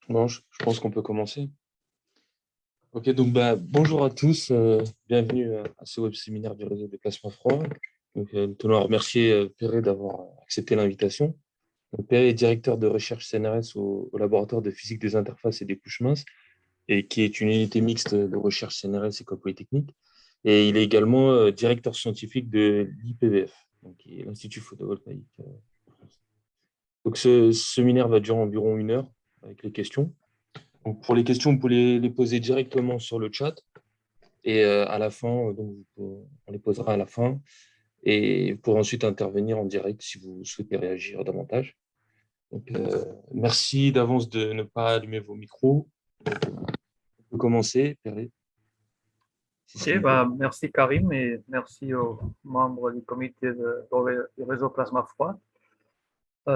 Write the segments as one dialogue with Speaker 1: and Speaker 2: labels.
Speaker 1: Bon, je pense qu'on peut commencer. Ok, donc bonjour à tous, bienvenue à ce web séminaire du réseau des plasmas froids. Donc, nous tenons à remercier Perret d'avoir accepté l'invitation. Donc, Perret est directeur de recherche CNRS au laboratoire de physique des interfaces et des couches minces, et qui est une unité mixte de recherche CNRS École Polytechnique. Et il est également directeur scientifique de l'IPVF, donc qui est l'Institut photovoltaïque en France. Donc, ce séminaire va durer environ 1 heure avec les questions. Donc, pour les questions, vous pouvez les poser directement sur le chat et à la fin, on les posera à la fin et pour ensuite intervenir en direct si vous souhaitez réagir davantage. Donc, merci d'avance de ne pas allumer vos micros. On peut commencer, Perret, si
Speaker 2: Ok,
Speaker 1: c'est OK.
Speaker 2: merci Karim et merci aux membres du comité du réseau Plasma Froid.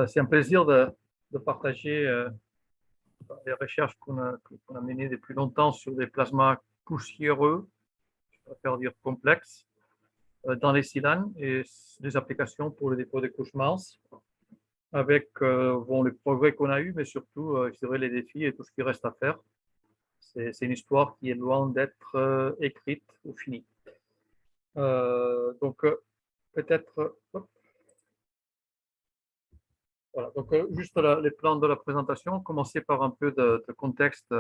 Speaker 2: C'est un plaisir de partager les recherches qu'on a menées depuis longtemps sur des plasmas poussiéreux, je préfère dire complexes, dans les silanes et des applications pour le dépôt des couches minces, avec les progrès qu'on a eus, mais surtout, je dirais, les défis et tout ce qui reste à faire. C'est une histoire qui est loin d'être écrite ou finie. Donc, peut-être, voilà. Donc, juste les plans de la présentation, commencer par un peu de contexte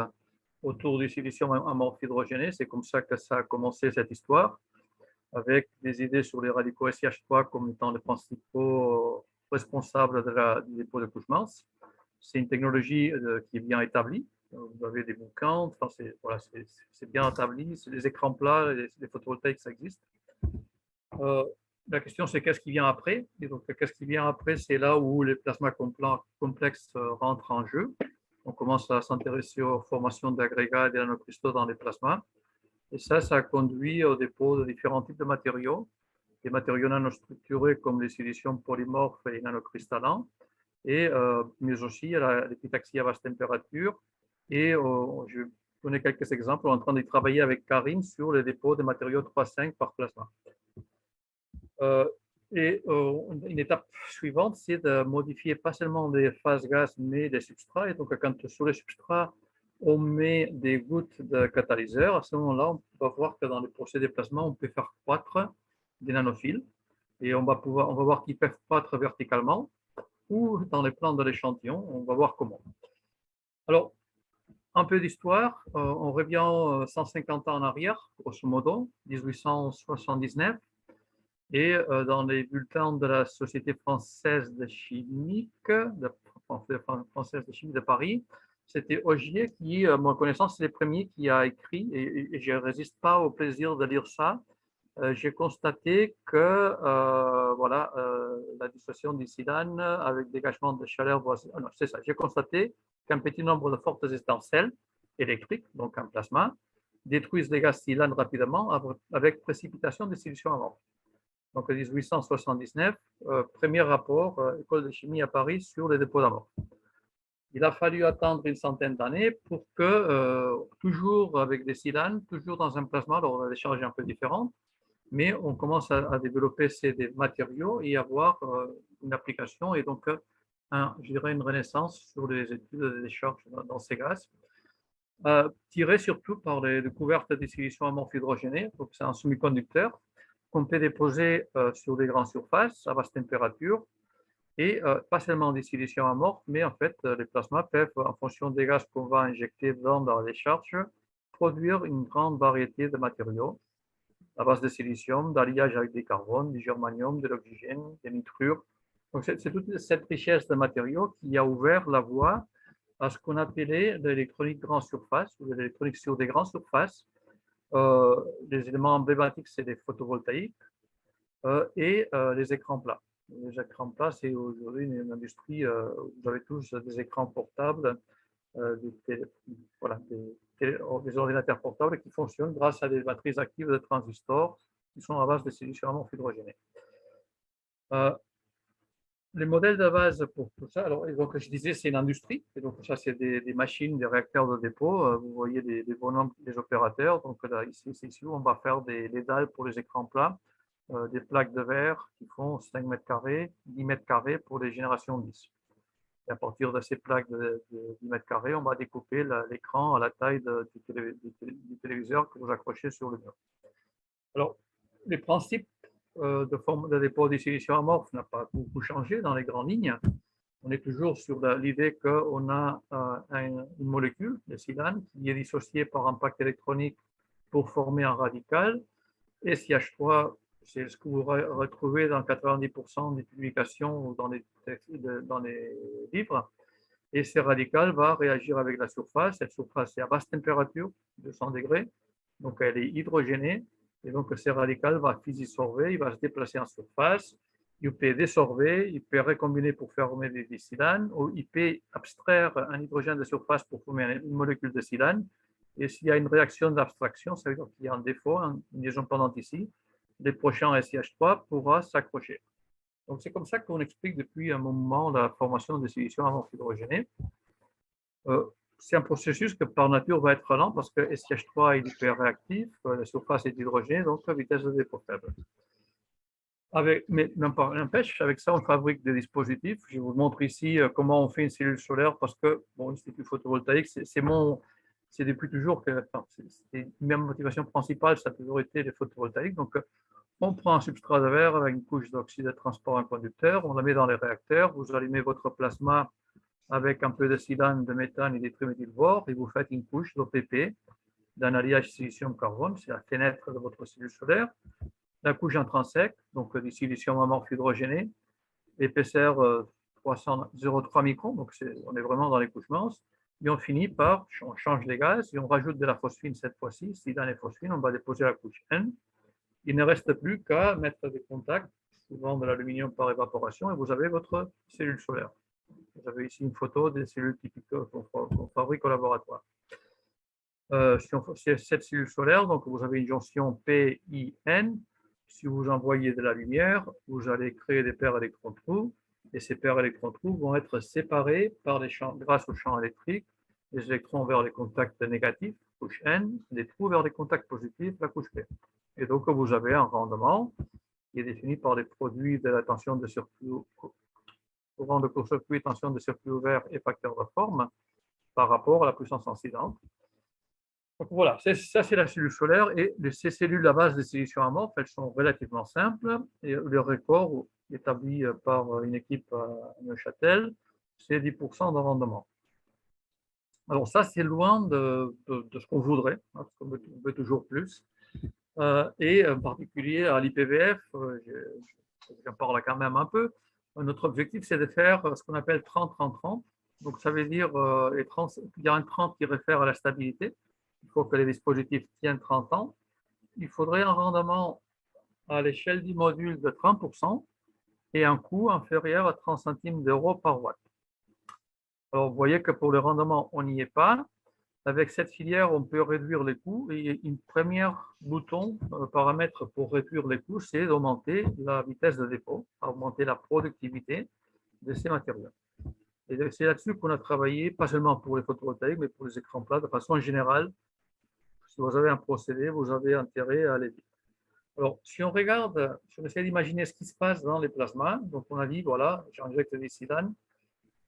Speaker 2: autour du silicium amorphe hydrogéné. C'est comme ça que ça a commencé cette histoire, avec des idées sur les radicaux SiH3 comme étant les principaux responsables du dépôt de couches minces. C'est une technologie qui est bien établie. Vous avez des bouquins, enfin, c'est bien établi. C'est des écrans plats, les photovoltaïques, ça existe. La question, c'est qu'est-ce qui vient après? Et donc, qu'est-ce qui vient après? C'est là où les plasmas complexes rentrent en jeu. On commence à s'intéresser aux formations d'agrégats et de nanocristaux dans les plasmas. Et ça a conduit au dépôt de différents types de matériaux, des matériaux nanostructurés comme les siliciums polymorphes et nanocristallins, mais aussi à l'épitaxie à basse température. Et je vais donner quelques exemples. On est en train de travailler avec Karim sur le dépôt des matériaux 3,5 par plasma. Euh, une étape suivante, c'est de modifier pas seulement les phases gaz, mais les substrats. Et donc, quand sur les substrats, on met des gouttes de catalyseur, à ce moment-là, on va voir que dans les procédés de plasma, on peut faire croître des nanophiles. Et on va voir qu'ils peuvent croître verticalement ou dans les plans de l'échantillon. On va voir comment. Alors, un peu d'histoire. On revient 150 ans en arrière, grosso modo, 1879. Et dans les bulletins de la Société française de chimie, de Paris, c'était Ogier qui, à ma connaissance, c'est le premier qui a écrit, et je ne résiste pas au plaisir de lire ça. J'ai constaté que la dissociation du silane avec dégagement de chaleur, non, c'est ça. J'ai constaté qu'un petit nombre de fortes étincelles électriques, donc un plasma, détruisent les gaz silane rapidement avec précipitation des solutions amorphes. Donc en 1879, premier rapport, École de chimie à Paris sur les dépôts d'amorphes. Il a fallu attendre une centaine d'années pour que, toujours avec des silanes, toujours dans un plasma, alors on a des charges un peu différentes, mais on commence à développer ces matériaux et avoir une application et donc, je dirais, une renaissance sur les études des charges dans ces gaz, tiré surtout par les découvertes des silicium amorphes hydrogénés. Donc, c'est un semi-conducteur qu'on peut déposer sur des grandes surfaces à basse température et pas seulement des silicium amorphes, mais en fait, les plasmas peuvent, en fonction des gaz qu'on va injecter dans les charges, produire une grande variété de matériaux à base de silicium, d'alliage avec des carbones, du germanium, de l'oxygène, des nitrures. Donc, c'est toute cette richesse de matériaux qui a ouvert la voie à ce qu'on appelait l'électronique grande surface ou l'électronique sur des grandes surfaces. Les éléments emblématiques, c'est les photovoltaïques et les écrans plats. Les écrans plats, c'est aujourd'hui une industrie où vous avez tous des écrans portables, des ordinateurs portables qui fonctionnent grâce à des batteries actives de transistors qui sont à base de silicium amorphe hydrogéné. Les modèles de base pour tout ça, alors donc, je disais, c'est une industrie, et donc ça, c'est des machines, des réacteurs de dépôt. Vous voyez des bonhommes, des opérateurs. Donc là, ici, c'est ici où on va faire des dalles pour les écrans plats, des plaques de verre qui font 5 mètres carrés, 10 mètres carrés pour les générations 10. Et à partir de ces plaques de 10 mètres carrés, on va découper l'écran à la taille du téléviseur que vous accrochez sur le mur. Alors, les principes de forme de dépôt de silicium amorphe n'ont pas beaucoup changé dans les grandes lignes. On est toujours sur l'idée qu'on a une molécule, le silane, qui est dissociée par impact électronique pour former un radical. Et SiH3, c'est ce que vous retrouvez dans 90% des publications ou dans les livres. Et ce radical va réagir avec la surface. Cette surface est à basse température, 200 degrés, donc elle est hydrogénée. Et donc ce radical va physisorber, il va se déplacer en surface, il peut désorber, il peut recombiner pour former des silanes, ou il peut abstraire un hydrogène de surface pour former une molécule de silane. Et s'il y a une réaction d'abstraction, ça veut dire qu'il y a un défaut, une liaison pendante ici, le prochain SiH3 pourra s'accrocher. Donc, c'est comme ça qu'on explique depuis un moment la formation de silicium amorphe hydrogéné. C'est un processus que par nature va être lent parce que SiH3 est hyper réactif, la surface est hydrogène, donc la vitesse de dépôt faible. Mais n'empêche, avec ça, on fabrique des dispositifs. Je vous montre ici comment on fait une cellule solaire parce que, bon, l'Institut photovoltaïque, c'est depuis toujours que, enfin, c'est ma motivation principale, ça a toujours été les photovoltaïques. Donc, on prend un substrat de verre avec une couche d'oxyde de transport en conducteur, on la met dans les réacteurs, vous allumez votre plasma avec un peu de silane, de méthane et des triméthylbore et vous faites une couche d'OPP d'un alliage silicium-carbone, c'est la fenêtre de votre cellule solaire. La couche intrinsèque, donc du silicium amorphe hydrogéné, épaisseur 0,3 microns, donc on est vraiment dans les couches minces. Et on finit par, on change les gaz et on rajoute de la phosphine cette fois-ci. Silane et phosphine, on va déposer la couche N. Il ne reste plus qu'à mettre des contacts, souvent de l'aluminium par évaporation, et vous avez votre cellule solaire. Vous avez ici une photo des cellules typiques qu'on fabrique au laboratoire. Si cette cellule solaire, donc vous avez une jonction PIN. Si vous envoyez de la lumière, vous allez créer des paires électrons-trous, et ces paires électrons-trous vont être séparés par les champs, grâce au champ électrique, les électrons vers les contacts négatifs, couche N, des trous vers les contacts positifs, la couche P. Et donc, vous avez un rendement qui est défini par les produits de la tension de circuit, courant de court-circuit, tension de circuit ouvert et facteur de forme par rapport à la puissance incidente. Donc voilà, ça c'est la cellule solaire et ces cellules à base de silicium amorphe, elles sont relativement simples et le record établi par une équipe à Neuchâtel, c'est 10% de rendement. Alors ça, c'est loin de ce qu'on voudrait, hein, parce qu'on veut toujours plus. Et en particulier à l'IPVF, j'en parle quand même un peu, notre objectif c'est de faire ce qu'on appelle 30-30-30. Donc ça veut dire il y a un 30 qui réfère à la stabilité, il faut que les dispositifs tiennent 30 ans. Il faudrait un rendement à l'échelle du module de 30% et un coût inférieur à 30 centimes d'euros par watt. Alors vous voyez que pour le rendement, on n'y est pas. Avec cette filière, on peut réduire les coûts et une première bouton, paramètre pour réduire les coûts, c'est d'augmenter la vitesse de dépôt, augmenter la productivité de ces matériaux. Et c'est là-dessus qu'on a travaillé, pas seulement pour les photovoltaïques, mais pour les écrans plats de façon générale. Si vous avez un procédé, vous avez intérêt à aller vite. Alors, si on regarde, si on essaie d'imaginer ce qui se passe dans les plasmas, donc on a dit, voilà, j'injecte des silanes,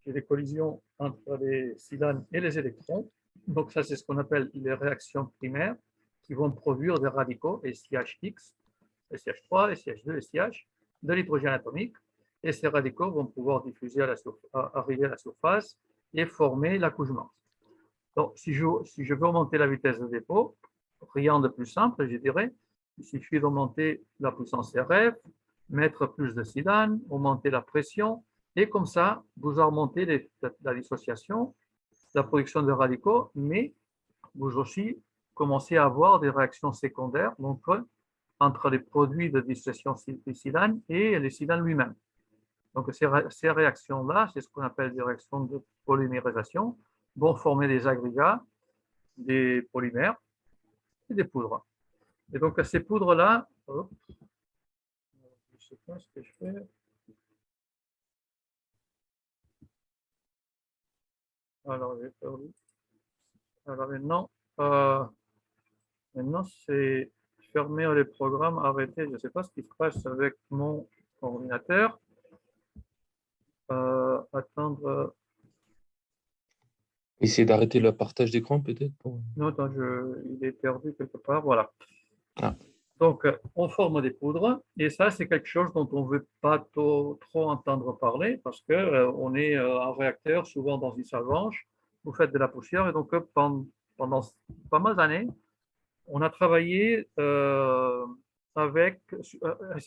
Speaker 2: j'ai des collisions entre les silanes et les électrons. Donc ça, c'est ce qu'on appelle les réactions primaires qui vont produire des radicaux, SiHx, SiH3, SiH2, SiH, de l'hydrogène atomique. Et ces radicaux vont pouvoir diffuser arriver à la surface et former la couche mince. Donc, si je veux augmenter la vitesse de dépôt, rien de plus simple, je dirais, il suffit d'augmenter la puissance RF, mettre plus de silane, augmenter la pression, et comme ça, vous augmentez la dissociation, la production de radicaux, mais vous aussi commencez à avoir des réactions secondaires donc, entre les produits de dissociation de silane et les silanes lui-même. Donc, ces réactions-là, c'est ce qu'on appelle des réactions de polymérisation, vont former des agrégats, des polymères et des poudres. Et donc, ces poudres-là, je ne sais pas ce que je fais. Alors, j'ai perdu. Alors maintenant c'est fermer les programmes, arrêter. Je ne sais pas ce qui se passe avec mon ordinateur. Attendre
Speaker 1: Essayer d'arrêter le partage d'écran, peut-être
Speaker 2: Non, attends, il est perdu quelque part. Voilà.
Speaker 1: Ah.
Speaker 2: Donc, on forme des poudres et ça, c'est quelque chose dont on ne veut pas trop entendre parler parce qu'on est en réacteur, souvent dans une salle blanche, vous faites de la poussière et donc pendant pas mal d'années, on a travaillé avec,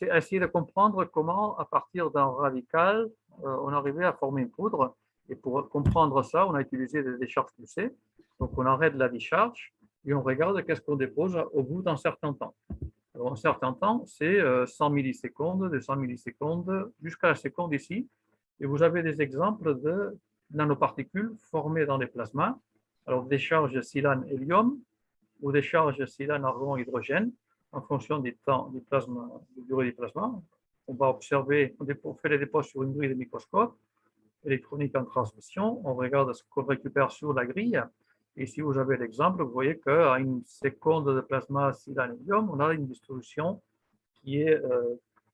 Speaker 2: essayer de comprendre comment, à partir d'un radical, on arrivait à former une poudre. Et pour comprendre ça, on a utilisé des décharges pulsées. Donc, on arrête la décharge et on regarde qu'est-ce qu'on dépose au bout d'un certain temps. Alors, un certain temps, c'est 100 millisecondes, 200 millisecondes, jusqu'à la seconde ici. Et vous avez des exemples de nanoparticules formées dans les plasmas. Alors, décharge silane-hélium, ou des charges silane, argon, hydrogène, en fonction du temps du plasma, de la durée du plasma. On va observer, on fait les dépôts sur une grille de microscope électronique en transmission, on regarde ce qu'on récupère sur la grille. Et si vous avez l'exemple, vous voyez qu'à une seconde de plasma silane-hélium, on a une distribution qui est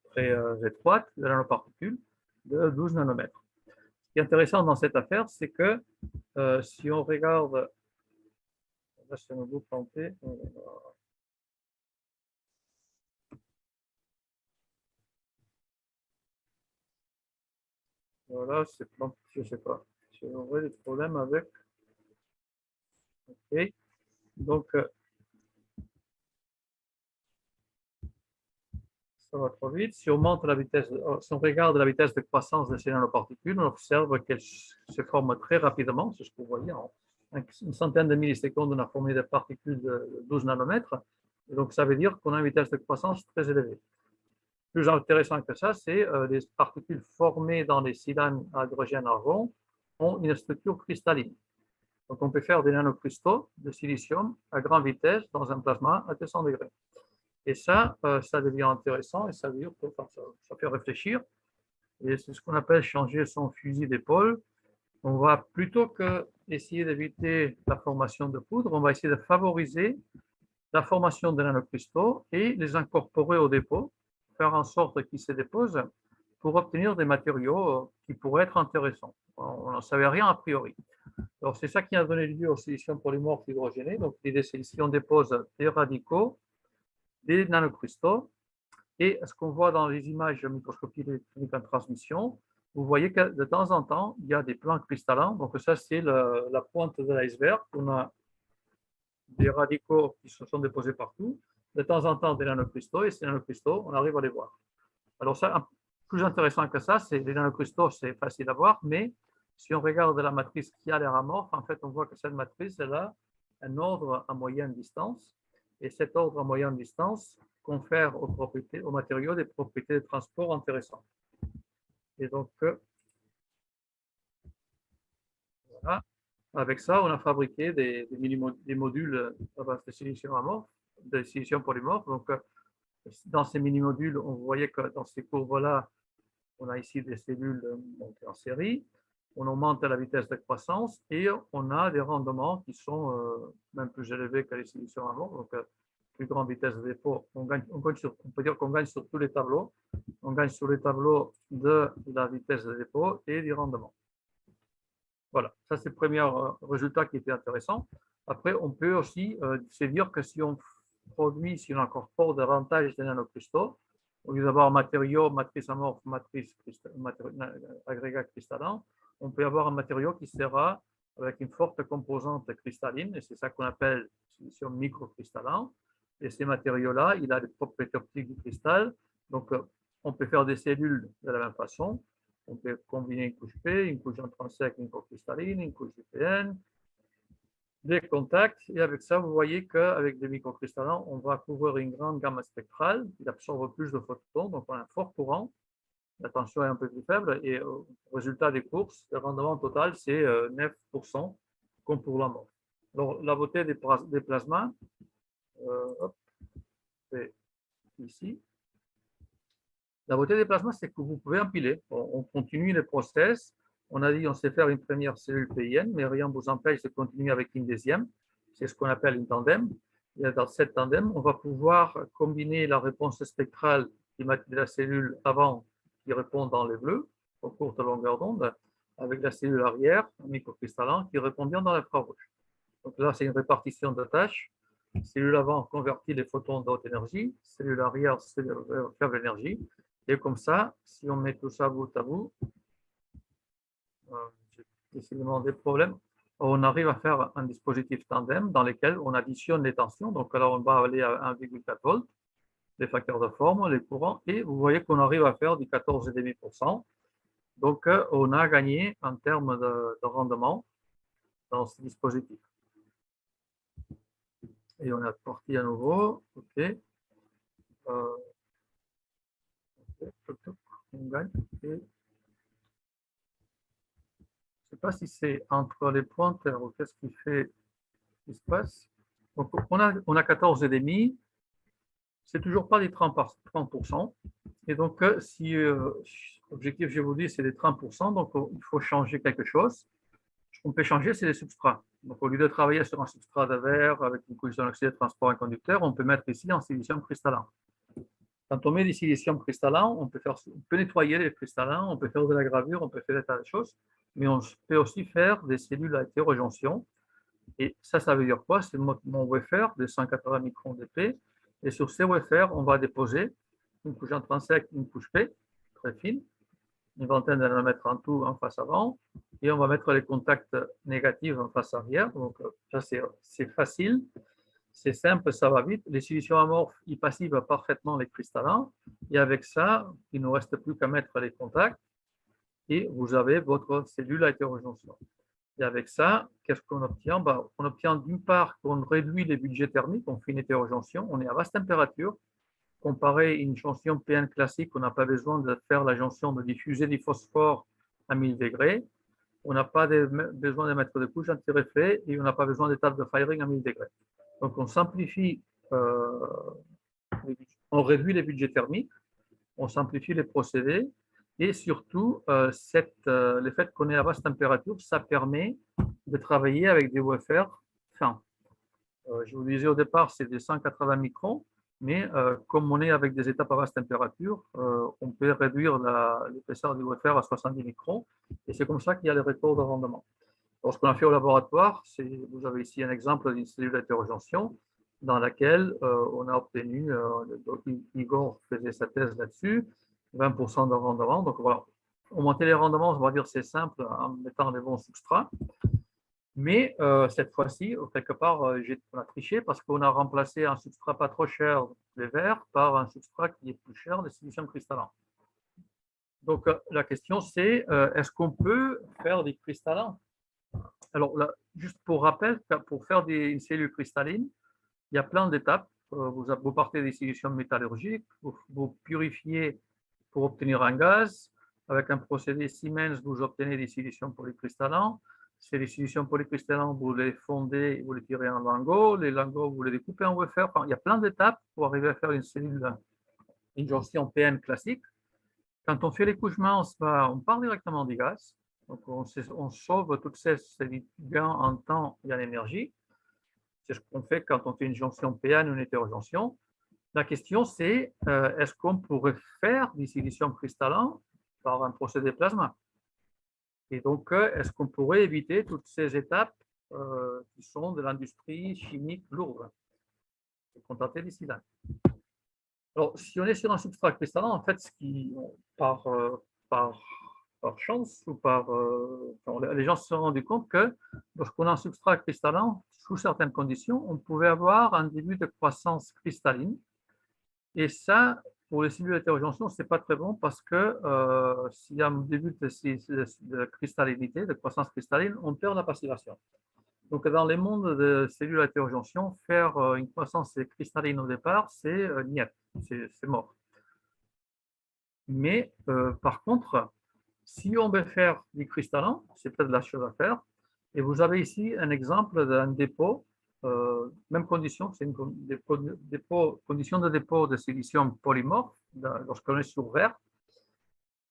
Speaker 2: très étroite de nanoparticules de 12 nanomètres. Ce qui est intéressant dans cette affaire, c'est que si on regarde, là c'est un nouveau planté, voilà, c'est planté, je ne sais pas. J'aurais des problèmes avec. OK. Donc, ça va trop vite. Si on monte la vitesse, si on regarde la vitesse de croissance de ces nanoparticules, on observe qu'elles se forment très rapidement. C'est ce que vous voyez. En une centaine de millisecondes, on a formé des particules de 12 nanomètres. Et donc, ça veut dire qu'on a une vitesse de croissance très élevée. Plus intéressant que ça, c'est les particules formées dans les silanes à hydrogène-argon ont une structure cristalline. Donc, on peut faire des nanocristaux de silicium à grande vitesse dans un plasma à 200 degrés. Et ça, ça devient intéressant et ça fait réfléchir. Et c'est ce qu'on appelle changer son fusil d'épaule. On va, plutôt que essayer d'éviter la formation de poudre, on va essayer de favoriser la formation de nanocristaux et les incorporer au dépôt, faire en sorte qu'ils se déposent pour obtenir des matériaux qui pourraient être intéressants. On n'en savait rien a priori. Alors, c'est ça qui a donné lieu aux silicions polymorphes hydrogénées. Donc, l'idée, c'est ici, on dépose des radicaux, des nanocristaux, et ce qu'on voit dans les images microscopiques électroniques en transmission, vous voyez que de temps en temps, il y a des plans cristallins. Donc, ça, c'est la pointe de l'iceberg. On a des radicaux qui se sont déposés partout. De temps en temps, des nanocristaux, et ces nanocristaux, on arrive à les voir. Alors, ça, plus intéressant que ça, c'est les nanocristaux, c'est facile à voir, mais si on regarde la matrice qui a l'air amorphe, en fait, on voit que cette matrice, elle a un ordre à moyenne distance, et cet ordre à moyenne distance confère aux matériaux des propriétés de transport intéressantes. Et donc, voilà. Avec ça, on a fabriqué des modules à base de silicium amorphe, de silicium polymorphe. Donc, dans ces mini-modules, on voyait que dans ces courbes-là, on a ici des cellules montées en série. On augmente la vitesse de croissance et on a des rendements qui sont même plus élevés que les silicium amorphes. Donc, plus grande vitesse de dépôt. On peut dire qu'on gagne sur tous les tableaux. On gagne sur les tableaux de la vitesse de dépôt et du rendement. Voilà, ça c'est le premier résultat qui était intéressant. Après, on peut aussi se dire que si on produit, si on incorpore davantage de nanocristaux, au lieu d'avoir matériau, matrice amorphe, agrégat cristallin, on peut avoir un matériau qui sera avec une forte composante cristalline, et c'est ça qu'on appelle silicium microcristallin. Et ces matériaux-là, il a les propriétés optiques du cristal. Donc, on peut faire des cellules de la même façon. On peut combiner une couche P, une couche intrinsèque microcristalline, une couche d'UPN, des contacts. Et avec ça, vous voyez qu'avec des microcristallins, on va couvrir une grande gamme spectrale. Il absorbe plus de photons, donc on a un fort courant. La tension est un peu plus faible. Et au résultat des courses, le rendement total, c'est 9%, comme pour l'amorphe. Alors, la beauté des plasmas, c'est ici. La beauté des plasmas, c'est que vous pouvez empiler. On continue les process. On a dit on sait faire une première cellule PIN, mais rien ne vous empêche de continuer avec une deuxième. C'est ce qu'on appelle une tandem. Et dans cette tandem, on va pouvoir combiner la réponse spectrale de la cellule avant qui répond dans les bleus, aux courtes longueurs d'onde, avec la cellule arrière, un microcristallant, qui répond bien dans l'infrarouge. Donc là, c'est une répartition de tâches. Cellule avant convertit les photons de haute énergie, cellule arrière, cellule faible énergie. Et comme ça, si on met tout ça bout à bout, j'ai décidément des problèmes, on arrive à faire un dispositif tandem dans lequel on additionne les tensions. Donc alors, on va aller à 1,4 volts, les facteurs de forme, les courants, et vous voyez qu'on arrive à faire du 14,5%. Donc, on a gagné en termes de rendement dans ce dispositif. Et on est parti à nouveau. OK. On gagne. Et je ne sais pas si c'est entre les pointeurs ou qu'est-ce qui fait qui se passe. Donc, on a 14,5. C'est toujours pas les 30%. Et donc, si l'objectif, je vous dis, c'est les 30%, donc il faut changer quelque chose. Ce qu'on peut changer, c'est les substrats. Donc, au lieu de travailler sur un substrat de verre avec une couche d'oxyde de transport et conducteur, on peut mettre ici un silicium cristallin. Quand on met du silicium cristallin, on peut nettoyer les cristallins, on peut faire de la gravure, on peut faire des tas de choses, mais on peut aussi faire des cellules à hétérojonction. Et ça veut dire quoi? C'est mon wafer de 180 microns d'épais. Et sur ces wafers, on va déposer une couche intrinsèque, une couche P, très fine, une vingtaine de nanomètres en tout en face avant, et on va mettre les contacts négatifs en face arrière. Donc, ça, c'est facile, c'est simple, ça va vite. Les solutions amorphes, ils passivent parfaitement les cristallins, et avec ça, il ne nous reste plus qu'à mettre les contacts, et vous avez votre cellule à hétérojonction. Et avec ça, qu'est-ce qu'on obtient? On obtient d'une part qu'on réduit les budgets thermiques, on fait une hétérojonction, on est à basse température. Comparé à une jonction PN classique, on n'a pas besoin de faire la jonction, de diffuser du phosphore à 1000 degrés. On n'a pas besoin de mettre de couches anti-reflet et on n'a pas besoin d'étapes de firing à 1000 degrés. Donc on simplifie, on réduit les budgets thermiques, on simplifie les procédés et surtout, le fait qu'on est à basse température, ça permet de travailler avec des wafers fins. Je vous disais au départ, c'est des 180 microns, mais comme on est avec des étapes à basse température, on peut réduire l'épaisseur du wafer à 70 microns, et c'est comme ça qu'il y a les records de rendement. Alors, ce qu'on a fait au laboratoire, vous avez ici un exemple d'une cellule d'hétérojonction dans laquelle on a obtenu, Igor faisait sa thèse là-dessus, 20% de rendement. Donc voilà, augmenter les rendements, on va dire c'est simple en mettant les bons substrats. Mais cette fois-ci, quelque part, on a triché parce qu'on a remplacé un substrat pas trop cher, les verres, par un substrat qui est plus cher, le silicium cristallin. Donc la question c'est, est-ce qu'on peut faire des cristallins? Alors, là, juste pour rappel, pour faire une cellule cristalline, il y a plein d'étapes. Vous partez des silicium métallurgiques, vous purifiez pour obtenir un gaz. Avec un procédé Siemens, vous obtenez des silicium polycristallins. C'est les silicium polycristallins, vous les fondez, vous les tirez en lingots. Les lingots, vous les découpez en wafer. Enfin, il y a plein d'étapes pour arriver à faire une cellule, une jonction PN classique. Quand on fait les couches minces, on part directement du gaz. Donc, on sauve toutes ces gains en temps et en énergie. C'est ce qu'on fait quand on fait une jonction PN ou une hétérojonction. La question, c'est est-ce qu'on pourrait faire du silicium cristallin par un procédé plasma? Et donc, est-ce qu'on pourrait éviter toutes ces étapes qui sont de l'industrie chimique lourde et contenter d'ici là? Alors, si on est sur un substrat cristallin, en fait, par chance ou les gens se sont rendus compte que lorsqu'on a un substrat cristallin, sous certaines conditions, on pouvait avoir un début de croissance cristalline. Et ça, pour les cellules d'hétérojonction, ce n'est pas très bon parce que s'il y a un début de cristallinité, de croissance cristalline, on perd la passivation. Donc, dans les mondes de cellules à hétérojonction, faire une croissance cristalline au départ, c'est niet, c'est mort. Mais par contre, si on veut faire du cristallin, c'est peut-être la chose à faire. Et vous avez ici un exemple d'un dépôt, même condition, c'est une condition de dépôt de silicium polymorphe lorsqu'on est sur verre.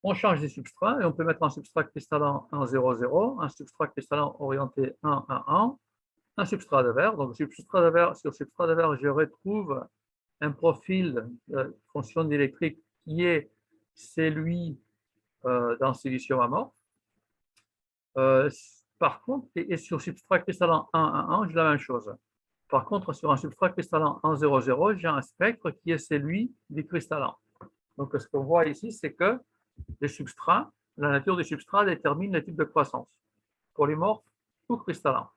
Speaker 2: On change de substrat et on peut mettre un substrat cristallin 1,00, un substrat cristallin orienté 1,1, un substrat de verre. Donc, sur substrat de verre, je retrouve un profil de fonction électrique qui est celui d'un silicium amorphe. Par contre, et sur substrat cristallin 1,1,1, j'ai la même chose. Par contre, sur un substrat cristallin 1,0,0, j'ai un spectre qui est celui du cristallin. Donc, ce qu'on voit ici, c'est que les substrats, la nature des substrats détermine le type de croissance, polymorphe ou cristallin.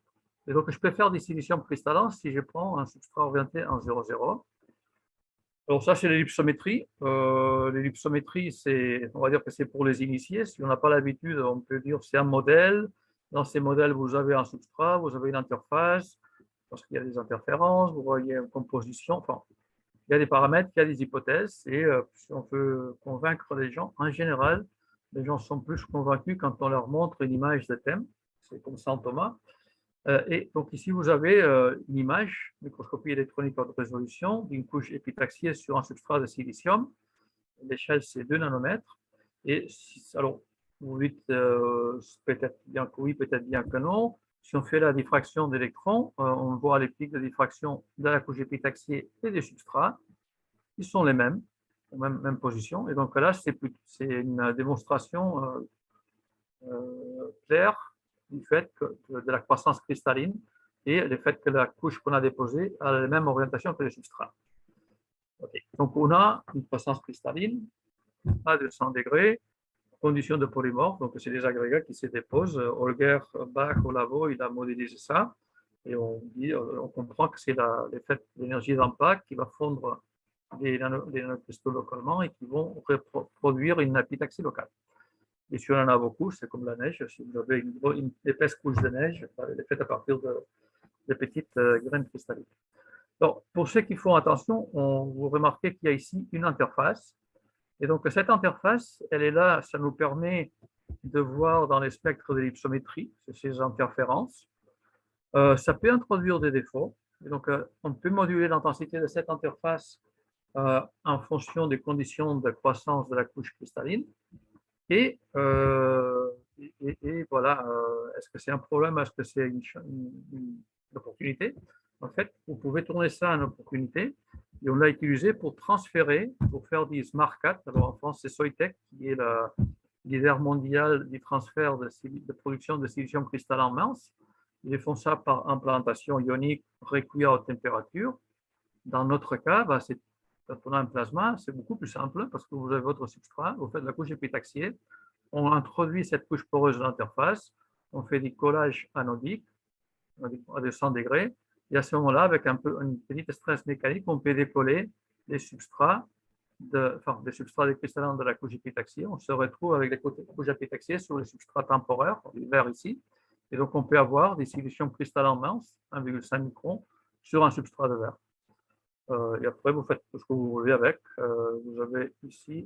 Speaker 2: Et donc, je peux faire des silicium cristallin si je prends un substrat orienté 1,0,0. Alors ça, c'est l'ellipsométrie. L'ellipsométrie, on va dire que c'est pour les initiés. Si on n'a pas l'habitude, on peut dire que c'est un modèle. Dans ces modèles, vous avez un substrat, vous avez une interface, parce qu'il y a des interférences, vous voyez une composition. Enfin, il y a des paramètres, il y a des hypothèses. Et si on peut convaincre les gens, en général, les gens sont plus convaincus quand on leur montre une image de thème. C'est comme ça en Thomas. Et donc ici, vous avez une image, microscopie électronique haute résolution, d'une couche épitaxiée sur un substrat de silicium. L'échelle, c'est 2 nanomètres. Et alors, vous dites peut-être bien que oui, peut-être bien que non. Si on fait la diffraction d'électrons, on voit les pics de diffraction de la couche épitaxiée et des substrats. Ils sont les mêmes, même position. Et donc là, c'est une démonstration claire du fait de la croissance cristalline et le fait que la couche qu'on a déposée a la même orientation que le substrat. Okay. Donc, on a une croissance cristalline à 200 degrés, conditions de polymorphe, donc c'est des agrégats qui se déposent. Holger Bach au labo, il a modélisé ça, et on comprend que c'est l'effet de l'énergie d'impact qui va fondre des nanocristaux localement et qui vont produire une épitaxie locale. Et si on en a beaucoup, c'est comme la neige. Si vous avez une épaisse couche de neige, elle est faite à partir de petites graines cristalliques. Alors, pour ceux qui font attention, vous remarquez qu'il y a ici une interface. Et donc, cette interface, elle est là, ça nous permet de voir dans les spectres d'ellipsométrie ces interférences. Ça peut introduire des défauts. Et donc, on peut moduler l'intensité de cette interface en fonction des conditions de croissance de la couche cristalline. Et voilà, est-ce que c'est un problème? Est-ce que c'est une opportunité? En fait, vous pouvez tourner ça en opportunité. Et on l'a utilisé pour transférer, pour faire des smart cat. Alors en France, c'est Soitec qui est le leader mondial du transfert de production de silicium cristallin mince. Ils font ça par implantation ionique recueillie à haute température. Dans notre cas, quand on a un plasma, c'est beaucoup plus simple parce que vous avez votre substrat, vous faites la couche épitaxiée, on introduit cette couche poreuse de l'interface, on fait des collages anodiques à 200 degrés, et à ce moment-là, avec une petite stress mécanique, on peut décoller les substrats, des substrats des cristallins de la couche épitaxiée. On se retrouve avec les couches épitaxiées sur les substrats temporaires, les verts ici, et donc on peut avoir des solutions cristallins minces, 1,5 micron, sur un substrat de verre. Et après, vous faites tout ce que vous voulez avec. Vous avez ici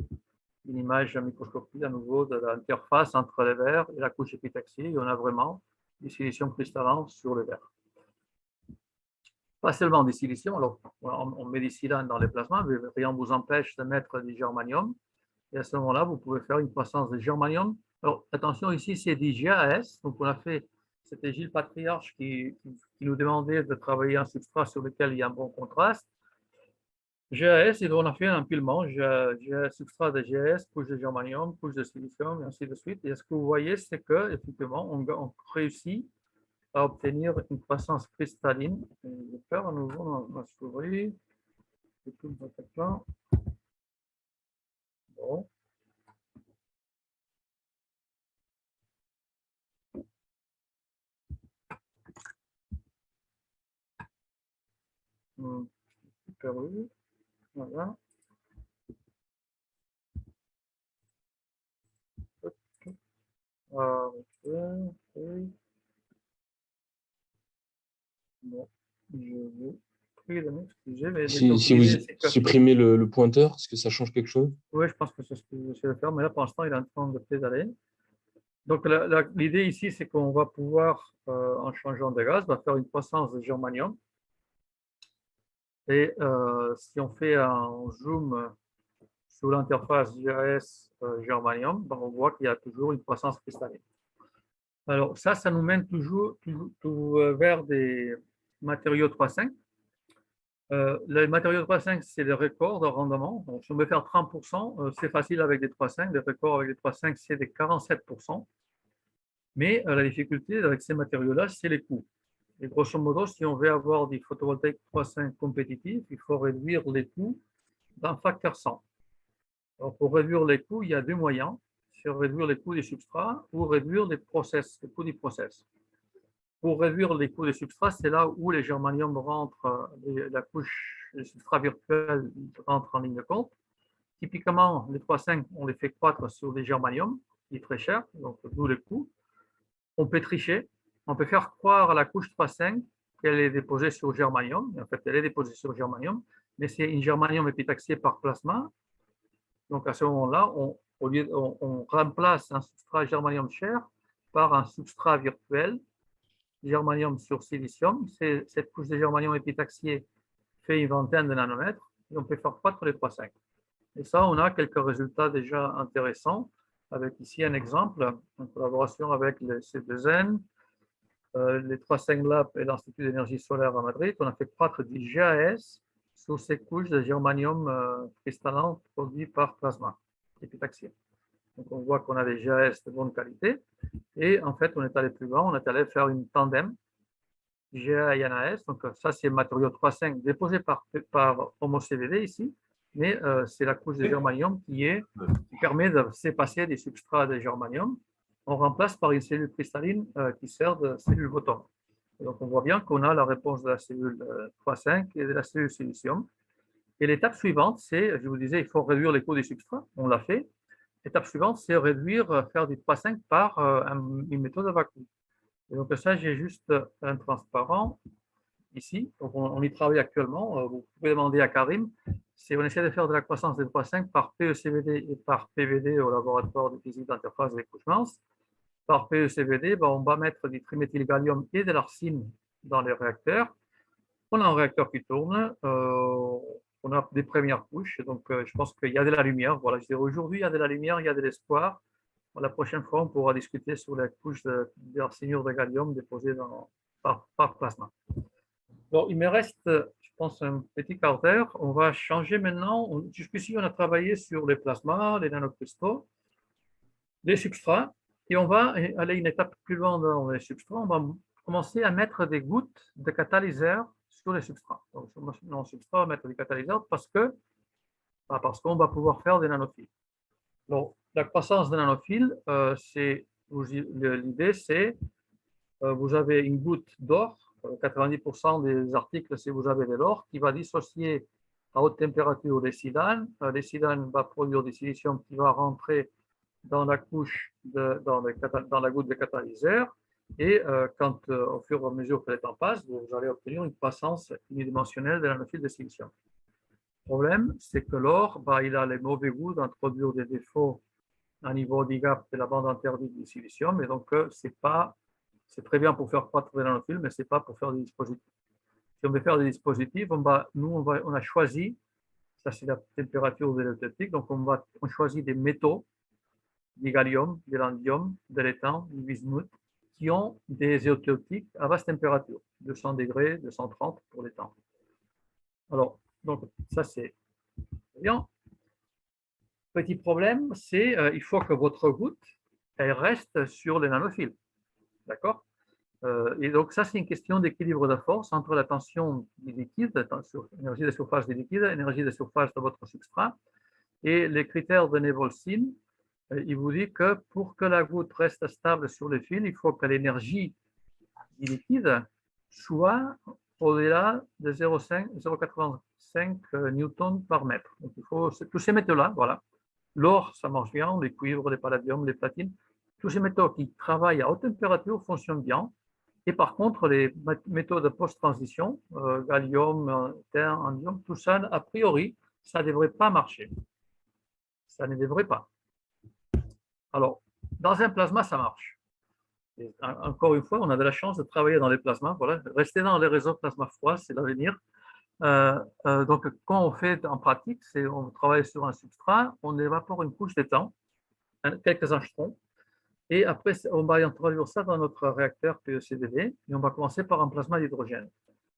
Speaker 2: une image à microscopie à nouveau de l'interface entre les verres et la couche épitaxiée. Et on a vraiment des silicium cristallins sur les verres. Pas seulement des silicium, alors on met des silanes dans les plasmas, mais rien ne vous empêche de mettre du germanium. Et à ce moment-là, vous pouvez faire une croissance de germanium. Alors attention, ici c'est du GAS. Donc on a fait, c'était Gilles Patriarche qui nous demandait de travailler un substrat sur lequel il y a un bon contraste. GAS, et on a fait un empilement, substrat de GAS, couche de germanium, couche de silicium, et ainsi de suite. Et ce que vous voyez, c'est qu'effectivement, on réussit à obtenir une croissance cristalline. Je vais faire à nouveau ma souris. Bon. Super, oui. Voilà. Okay. Bon, je vais prier de m'excuser, mais
Speaker 1: Si vous supprimez le pointeur, est-ce que ça change quelque chose?
Speaker 2: Oui, je pense que c'est ce que j'essaie de faire, mais là, pour l'instant, il est en train de pédaler. Donc, l'idée ici, c'est qu'on va pouvoir, en changeant de gaz, va faire une croissance de germanium. Et si on fait un zoom sur l'interface GAS-germanium, on voit qu'il y a toujours une croissance cristalline. Alors, ça nous mène toujours vers des matériaux 3,5. Les matériaux 3,5, c'est des records de rendement. Donc, si on veut faire 30%, c'est facile avec des 3,5. Les records avec des 3,5, c'est des 47%. Mais la difficulté avec ces matériaux-là, c'est les coûts. Et grosso modo, si on veut avoir des photovoltaïques 3.5 compétitifs, il faut réduire les coûts d'un facteur 100. Alors, pour réduire les coûts, il y a deux moyens. C'est réduire les coûts des substrats ou réduire les coûts du process. Pour réduire les coûts des substrats, c'est là où les germaniums rentrent, la couche des substrats virtuels rentre en ligne de compte. Typiquement, les 3.5, on les fait croître sur des germaniums, qui est très cher, donc d'où les coûts. On peut tricher, on peut faire croire à la couche 3.5 qu'elle est déposée sur germanium. En fait, elle est déposée sur germanium, mais c'est une germanium épitaxiée par plasma. Donc à ce moment-là, on remplace un substrat germanium cher par un substrat virtuel germanium sur silicium. Cette couche de germanium épitaxié fait une vingtaine de nanomètres et on peut faire croître les 3.5. Et ça, on a quelques résultats déjà intéressants avec ici un exemple en collaboration avec le C2N, les 3.5 Lab et l'Institut d'énergie solaire à Madrid. On a fait croître du GAS sur ces couches de germanium cristallin produit par plasma épitaxié. Donc on voit qu'on a des GAS de bonne qualité. Et en fait, on est allé plus loin, on est allé faire une tandem GA et NAS. Donc ça, c'est matériau 3.5 déposé par Homo CVD ici, mais c'est la couche de germanium qui permet de s'effacer des substrats de germanium. On remplace par une cellule cristalline qui sert de cellule Voton. Donc on voit bien qu'on a la réponse de la cellule 3.5 et de la cellule silicium. Et l'étape suivante, c'est, je vous disais, il faut réduire les coûts des substrats. On l'a fait. L'étape suivante, c'est faire du 3.5 par une méthode à vacuum. Et donc ça, j'ai juste un transparent ici. Donc on y travaille actuellement. Vous pouvez demander à Karim. On essaie de faire de la croissance des 3.5 par PECVD et par PVD au laboratoire de physique d'interface des couches minces. Par PECVD, on va mettre du triméthylgallium et de l'arsine dans les réacteurs. On a un réacteur qui tourne. On a des premières couches. Donc je pense qu'il y a de la lumière. Voilà, je dirais aujourd'hui, il y a de la lumière, il y a de l'espoir. La prochaine fois, on pourra discuter sur la couche d'arsénure de gallium déposée par plasma. Bon, il me reste, je pense, un petit quart d'heure. On va changer maintenant. Jusqu'ici, on a travaillé sur les plasmas, les nanocristaux, les substrats. Et on va aller une étape plus loin dans les substrats. On va commencer à mettre des gouttes de catalyseur sur les substrats. Donc, sur nos substrats, on va mettre des catalyseurs parce qu'on va pouvoir faire des nanophiles. Donc, la croissance des nanophiles, l'idée, c'est vous avez une goutte d'or, 90% des articles, si vous avez de l'or, qui va dissocier à haute température les sidanes. Les sidanes va produire du silicium qui va rentrer dans la couche, dans la goutte de catalyseur. Et au fur et à mesure que le temps passe, vous allez obtenir une croissance unidimensionnelle de nanophiles de silicium. Le problème, c'est que l'or, il a les mauvais goûts d'introduire des défauts à niveau d'IGAP de la bande interdite du silicium. Et donc, c'est très bien pour faire croître des nanophiles, mais ce n'est pas pour faire des dispositifs. Si on veut faire des dispositifs, on a choisi, ça c'est la température de l'électrolytique, donc on choisit des métaux, du gallium, de l'indium, de l'éthane, du bismuth, qui ont des électrolytiques à basse température, 200 degrés, 230 pour l'éthane. Alors, donc ça c'est bien. Petit problème, c'est il faut que votre goutte, elle reste sur les nanophiles. D'accord? Et donc, ça, c'est une question d'équilibre de force entre la tension du liquide, l'énergie de surface du liquide, l'énergie de surface de votre substrat. Et les critères de Nevolsin, il vous dit que pour que la goutte reste stable sur le fil, il faut que l'énergie du liquide soit au-delà de 0,85 newtons par mètre. Donc, il faut tous ces métaux-là, voilà. L'or, ça marche bien, les cuivres, les palladiums, les platines. Tous ces métaux qui travaillent à haute température fonctionnent bien. Et par contre, les métaux de post-transition, gallium, terre, indium, tout ça, a priori, ça ne devrait pas marcher. Ça ne devrait pas. Alors, dans un plasma, ça marche. Et encore une fois, on a de la chance de travailler dans les plasmas. Voilà. Rester dans les réseaux plasma froid, c'est l'avenir. Donc, quand on fait en pratique, on travaille sur un substrat, on évapore une couche d'étang, quelques anchetons, et après, on va introduire ça dans notre réacteur PECVD, et on va commencer par un plasma d'hydrogène.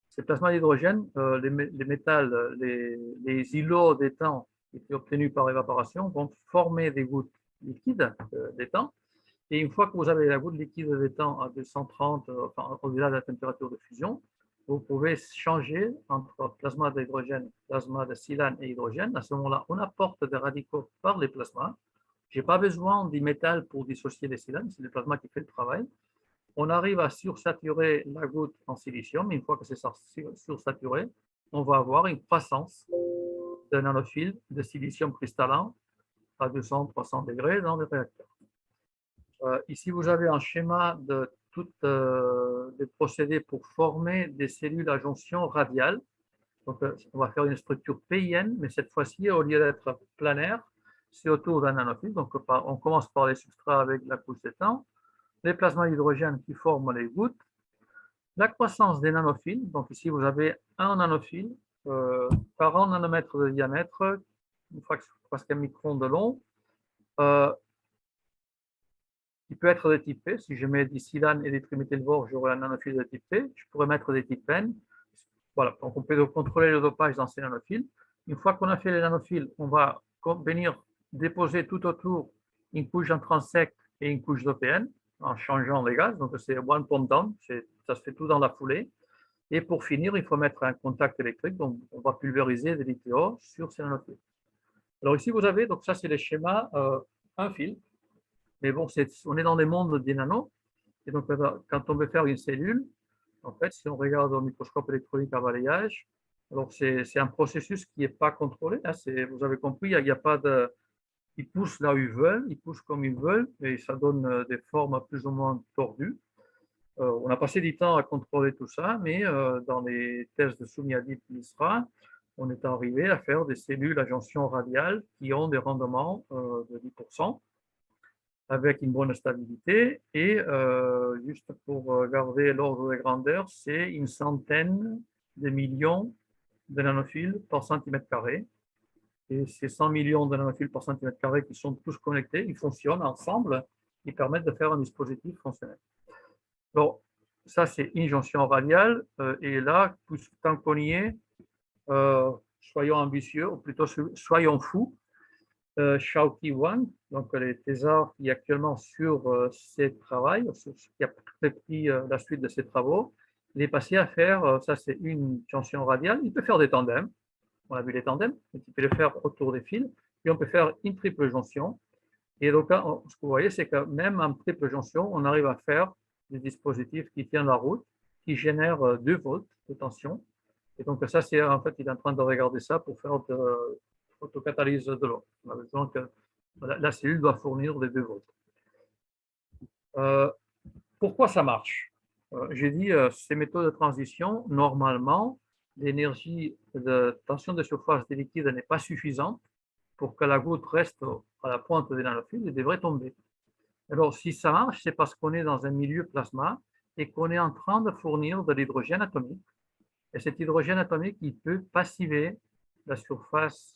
Speaker 2: Ces plasmas d'hydrogène, les métals, les îlots d'étang qui étaient obtenus par évaporation vont former des gouttes liquides d'étang, Et une fois que vous avez la goutte liquide étant à 230, enfin, au-delà de la température de fusion, vous pouvez changer entre plasma d'hydrogène, plasma de silane et hydrogène. À ce moment-là, on apporte des radicaux par les plasmas. Je n'ai pas besoin du métal pour dissocier les silanes, c'est le plasma qui fait le travail. On arrive à sursaturer la goutte en silicium. Une fois que c'est sursaturé, on va avoir une croissance de nanophiles de silicium cristallin à 200-300 degrés dans le réacteur. Ici, vous avez un schéma de tous les procédés pour former des cellules à jonction radiale. Donc, on va faire une structure PIN, mais cette fois-ci, au lieu d'être planaire, c'est autour d'un nanofile. Donc, on commence par les substrats avec la couche d'étain, les plasmas d'hydrogène qui forment les gouttes, la croissance des nanophiles. Donc, ici, vous avez un nanophile par 1 nanomètre de diamètre, presque un micron de long. Qui peut être de type P. Si je mets du silane et du triméthylbore, j'aurai un nanophile de type P. Je pourrais mettre des types N. Voilà, donc on peut contrôler le dopage dans ces nanophiles. Une fois qu'on a fait les nanophiles, on va venir déposer tout autour une couche intrinsèque et une couche d'OPN en changeant les gaz. Donc c'est one pump down, ça se fait tout dans la foulée. Et pour finir, il faut mettre un contact électrique. Donc on va pulvériser des liquidats sur ces nanophiles. Alors ici, vous avez, donc ça c'est les schémas, un fil. Mais bon, on est dans les mondes des nanos. Et donc, quand on veut faire une cellule, en fait, si on regarde au microscope électronique à balayage, alors c'est un processus qui n'est pas contrôlé. Hein, vous avez compris, il n'y a pas de. Ils poussent là où ils veulent, ils poussent comme ils veulent, et ça donne des formes plus ou moins tordues. On a passé du temps à contrôler tout ça, mais dans les tests de Soumyadip Misra, on est arrivé à faire des cellules à jonction radiale qui ont des rendements de 10%. Avec une bonne stabilité. Et juste pour garder l'ordre de grandeur, c'est une centaine de millions de nanophiles par centimètre carré. Et ces 100 millions de nanophiles par centimètre carré qui sont tous connectés, ils fonctionnent ensemble, ils permettent de faire un dispositif fonctionnel. Bon, ça c'est une jonction radiale. Et là, tant qu'on y est, soyons ambitieux, ou plutôt soyons fous. Shaoqi Wang, donc les thésards qui est actuellement sur ces travaux, qui a pris la suite de ses travaux, il est passé à faire, ça c'est une jonction radiale, il peut faire des tandems, on a vu les tandems, il peut les faire autour des fils, et on peut faire une triple jonction. Et donc là, ce que vous voyez, c'est que même en triple jonction, on arrive à faire des dispositifs qui tiennent la route, qui génèrent 2 volts de tension. Et donc ça, c'est en fait, il est en train de regarder ça pour faire de photocatalyse de l'eau. On a besoin que la cellule doit fournir des 2 volts. Pourquoi ça marche? J'ai dit, ces méthodes de transition, normalement, l'énergie de tension de surface des liquides n'est pas suffisante pour que la goutte reste à la pointe des nanophiles et devrait tomber. Alors, si ça marche, c'est parce qu'on est dans un milieu plasma et qu'on est en train de fournir de l'hydrogène atomique. Et cet hydrogène atomique, il peut passiver la surface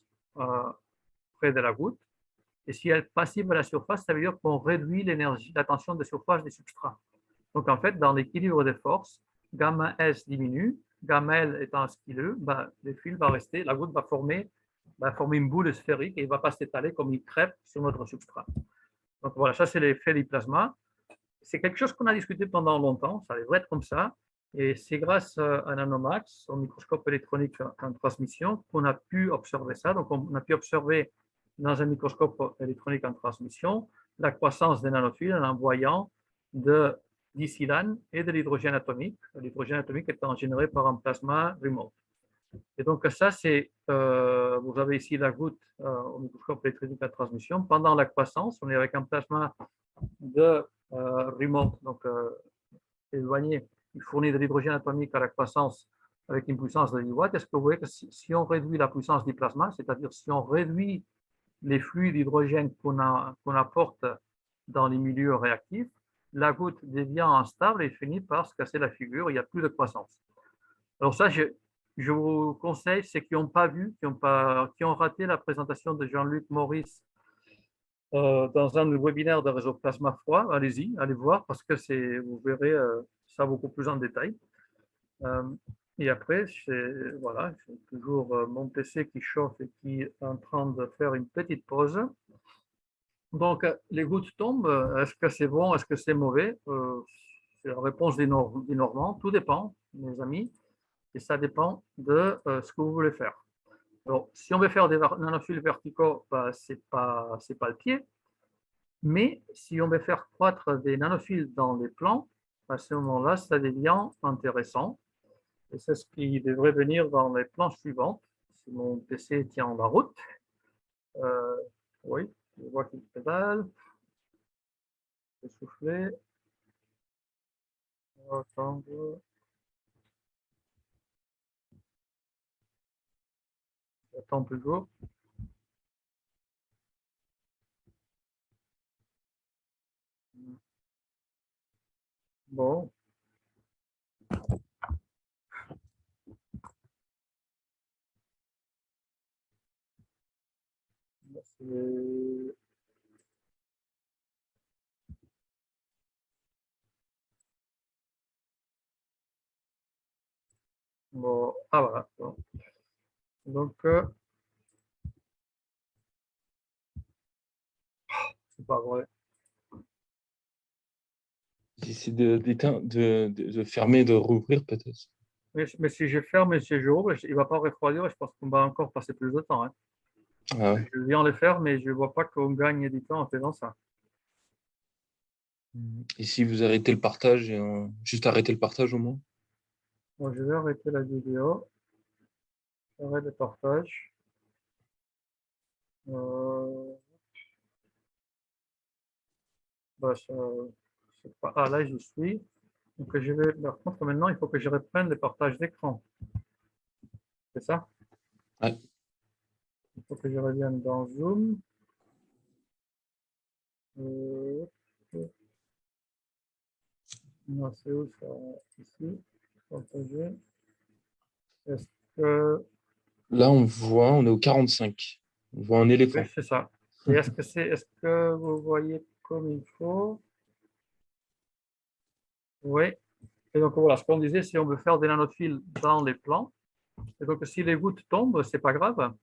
Speaker 2: près de la goutte. Et si elle passive à la surface, ça veut dire qu'on réduit l'énergie, la tension de surface des substrats. Donc, en fait, dans l'équilibre des forces, gamma S diminue, gamma L étant skilleux, le fil va rester, la goutte va former une boule sphérique et il ne va pas s'étaler comme une crêpe sur notre substrat. Donc, voilà, ça, c'est l'effet du plasma. C'est quelque chose qu'on a discuté pendant longtemps, ça devrait être comme ça. Et c'est grâce à Nanomax, au microscope électronique en transmission, qu'on a pu observer ça. Donc, on a pu observer dans un microscope électronique en transmission la croissance des nanophiles en envoyant du silane et de l'hydrogène atomique. L'hydrogène atomique étant généré par un plasma remote. Et donc, ça, c'est, vous avez ici la goutte au microscope électronique en transmission. Pendant la croissance, on est avec un plasma de remote, donc éloigné, il fournit de l'hydrogène atomique à la croissance avec une puissance de 10 watts. Est-ce que vous voyez que si on réduit la puissance du plasma, c'est-à-dire si on réduit les flux d'hydrogène qu'on apporte dans les milieux réactifs, la goutte devient instable et finit par se casser la figure, il n'y a plus de croissance. Alors ça, je vous conseille, ceux qui n'ont pas vu, qui ont raté la présentation de Jean-Luc Maurice dans un webinaire de réseau plasma froid, allez-y, allez voir, parce que vous verrez ça beaucoup plus en détail. Et après, voilà, j'ai toujours mon PC qui chauffe et qui est en train de faire une petite pause. Donc, les gouttes tombent. Est-ce que c'est bon? Est-ce que c'est mauvais? C'est la réponse des Normands. Tout dépend, mes amis, et ça dépend de ce que vous voulez faire. Alors, si on veut faire des nanophiles verticaux, bah, ce n'est pas le pied. Mais si on veut faire croître des nanophiles dans les plans, à ce moment-là, ça devient intéressant. Et c'est ce qui devrait venir dans les planches suivantes. Si mon PC tient la route. Oui, je vois qu'il pédale. Je vais souffler. On va attendre. J'attends toujours. Bon. Bon. Ah voilà. Bon. Donc, c'est pas vrai.
Speaker 1: J'essaie de fermer, de rouvrir peut-être.
Speaker 2: Mais si je ferme et si je rouvre, il ne va pas refroidir. Je pense qu'on va encore passer plus de temps. Hein.
Speaker 1: Ah ouais.
Speaker 2: Je viens le faire, mais je ne vois pas qu'on gagne du temps en faisant ça.
Speaker 1: Et si vous arrêtez le partage, juste arrêter le partage au moins?
Speaker 2: Bon, je vais arrêter la vidéo. Arrêt de partage. Bah, pas... Ah, là, j'y suis. Donc, je vais... Par contre, maintenant, il faut que je reprenne le partage d'écran. C'est ça?
Speaker 1: Ouais.
Speaker 2: Il faut que je revienne dans Zoom. Non, c'est où ça? Ici. Partager. Est-ce que...
Speaker 1: Là, on est au 45. On voit un
Speaker 2: Oui,
Speaker 1: éléphant.
Speaker 2: c'est ça. Et est-ce que vous voyez comme il faut? Oui. Et donc, voilà, ce qu'on disait, c'est on veut faire des nanophiles dans les plans. Et donc, si les gouttes tombent, c'est pas grave.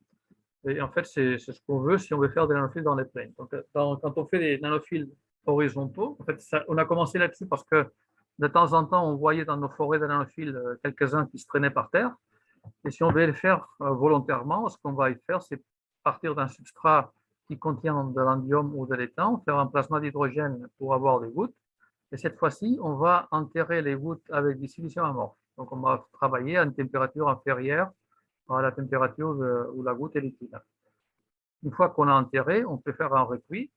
Speaker 2: Et en fait, c'est ce qu'on veut si on veut faire des nanophiles dans les plaines. Donc, quand on fait des nanophiles horizontaux, en fait, on a commencé là-dessus parce que de temps en temps, on voyait dans nos forêts de nanophiles quelques-uns qui se traînaient par terre. Et si on veut le faire volontairement, ce qu'on va y faire, c'est partir d'un substrat qui contient de l'indium ou de l'éthane, faire un plasma d'hydrogène pour avoir des gouttes. Et cette fois-ci, on va enterrer les gouttes avec du silicium amorphe. Donc, on va travailler à une température inférieure à la température où la goutte est liquide. Une fois qu'on a enterré, on peut faire un recuit.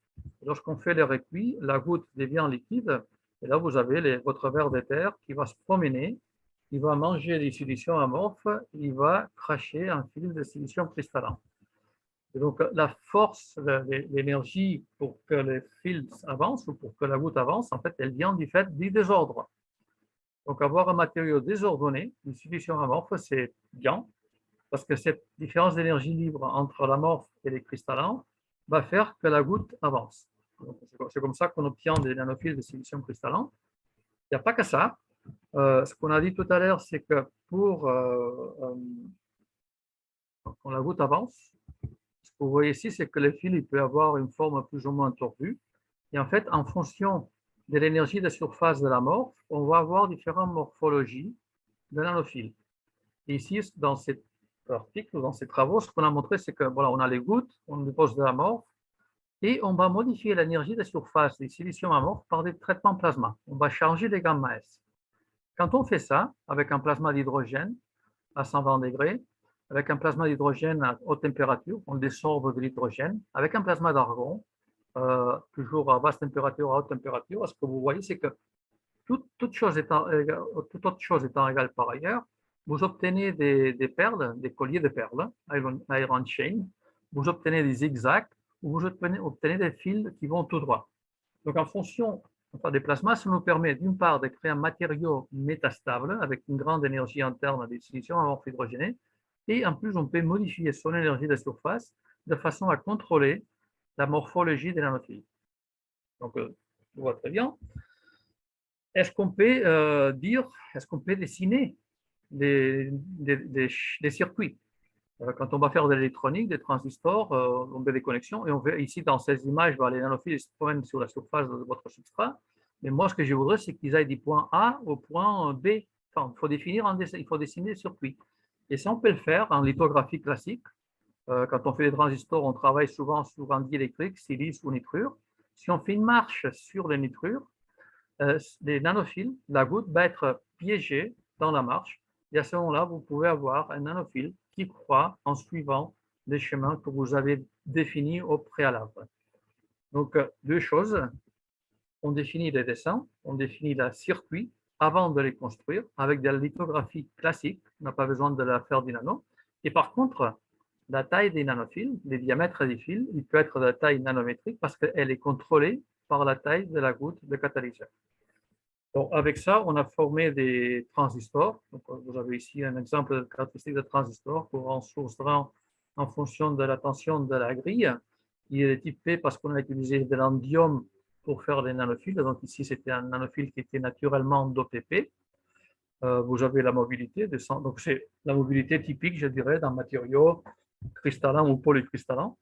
Speaker 2: Lorsqu'on fait le recuit, la goutte devient liquide. Et là, vous avez votre ver de terre qui va se promener, il va manger des silicium amorphes, il va cracher un film de silicium cristallin. Et donc, la force, l'énergie pour que les fils avancent ou pour que la goutte avance, en fait, elle vient du fait du désordre. Donc, avoir un matériau désordonné, du silicium amorphe, c'est bien, parce que cette différence d'énergie libre entre l'amorphe et les cristallins va faire que la goutte avance. C'est comme ça qu'on obtient des nanophiles de silicium cristallin. Il n'y a pas que ça. Ce qu'on a dit tout à l'heure, c'est que quand la goutte avance, ce que vous voyez ici, c'est que le fil il peut avoir une forme plus ou moins tordue. Et en fait, en fonction de l'énergie de surface de l'amorphe, on va avoir différentes morphologies de nanophiles. Et ici, dans cet article, dans ces travaux, ce qu'on a montré, c'est que voilà, on a les gouttes, on dépose de l'amorphe, et on va modifier l'énergie de surface des silicium amorphes par des traitements plasma. On va changer les gamma S. Quand on fait ça avec un plasma d'hydrogène à 120 degrés, avec un plasma d'hydrogène à haute température, on désorbe de l'hydrogène, avec un plasma d'argon, toujours à basse température, à haute température, ce que vous voyez, c'est que toute autre chose étant égale par ailleurs, vous obtenez des perles, des colliers de perles, iron chain, vous obtenez des zigzags, ou vous obtenez des fils qui vont tout droit. Donc, en fonction des plasmas, ça nous permet d'une part de créer un matériau métastable avec une grande énergie interne des silicium amorphe hydrogéné, et en plus, on peut modifier son énergie de surface de façon à contrôler la morphologie des nanophiles. Donc, on voit très bien. Est-ce qu'on peut est-ce qu'on peut dessiner des circuits? Quand on va faire de l'électronique, des transistors, on fait des connexions et on fait ici dans ces images, les nanophiles se promènent sur la surface de votre substrat. Mais moi, ce que je voudrais, c'est qu'ils aillent du point A au point B. Enfin, il faut dessiner le circuit. Et ça, on peut le faire en lithographie classique. Quand on fait des transistors, on travaille souvent sur un diélectrique, silice ou nitrure. Si on fait une marche sur les nitrures, les nanophiles, la goutte va être piégée dans la marche. Et à ce moment-là, vous pouvez avoir un nanophile qui croît en suivant les chemins que vous avez définis au préalable. Donc, deux choses. On définit les dessins, on définit le circuit avant de les construire avec de la lithographie classique. On n'a pas besoin de la faire du nano. Et par contre, la taille des nanophiles, les diamètres des fils, il peut être de taille nanométrique parce qu'elle est contrôlée par la taille de la goutte de catalyseur. Donc, avec ça, on a formé des transistors. Donc, vous avez ici un exemple de caractéristique de transistor pour en source en fonction de la tension de la grille. Il est typé parce qu'on a utilisé de l'indium pour faire les nanophiles. Donc, ici, c'était un nanophile qui était naturellement d'OPP. Vous avez la mobilité. Donc, c'est la mobilité typique, je dirais, d'un matériau cristallin ou polycristalin.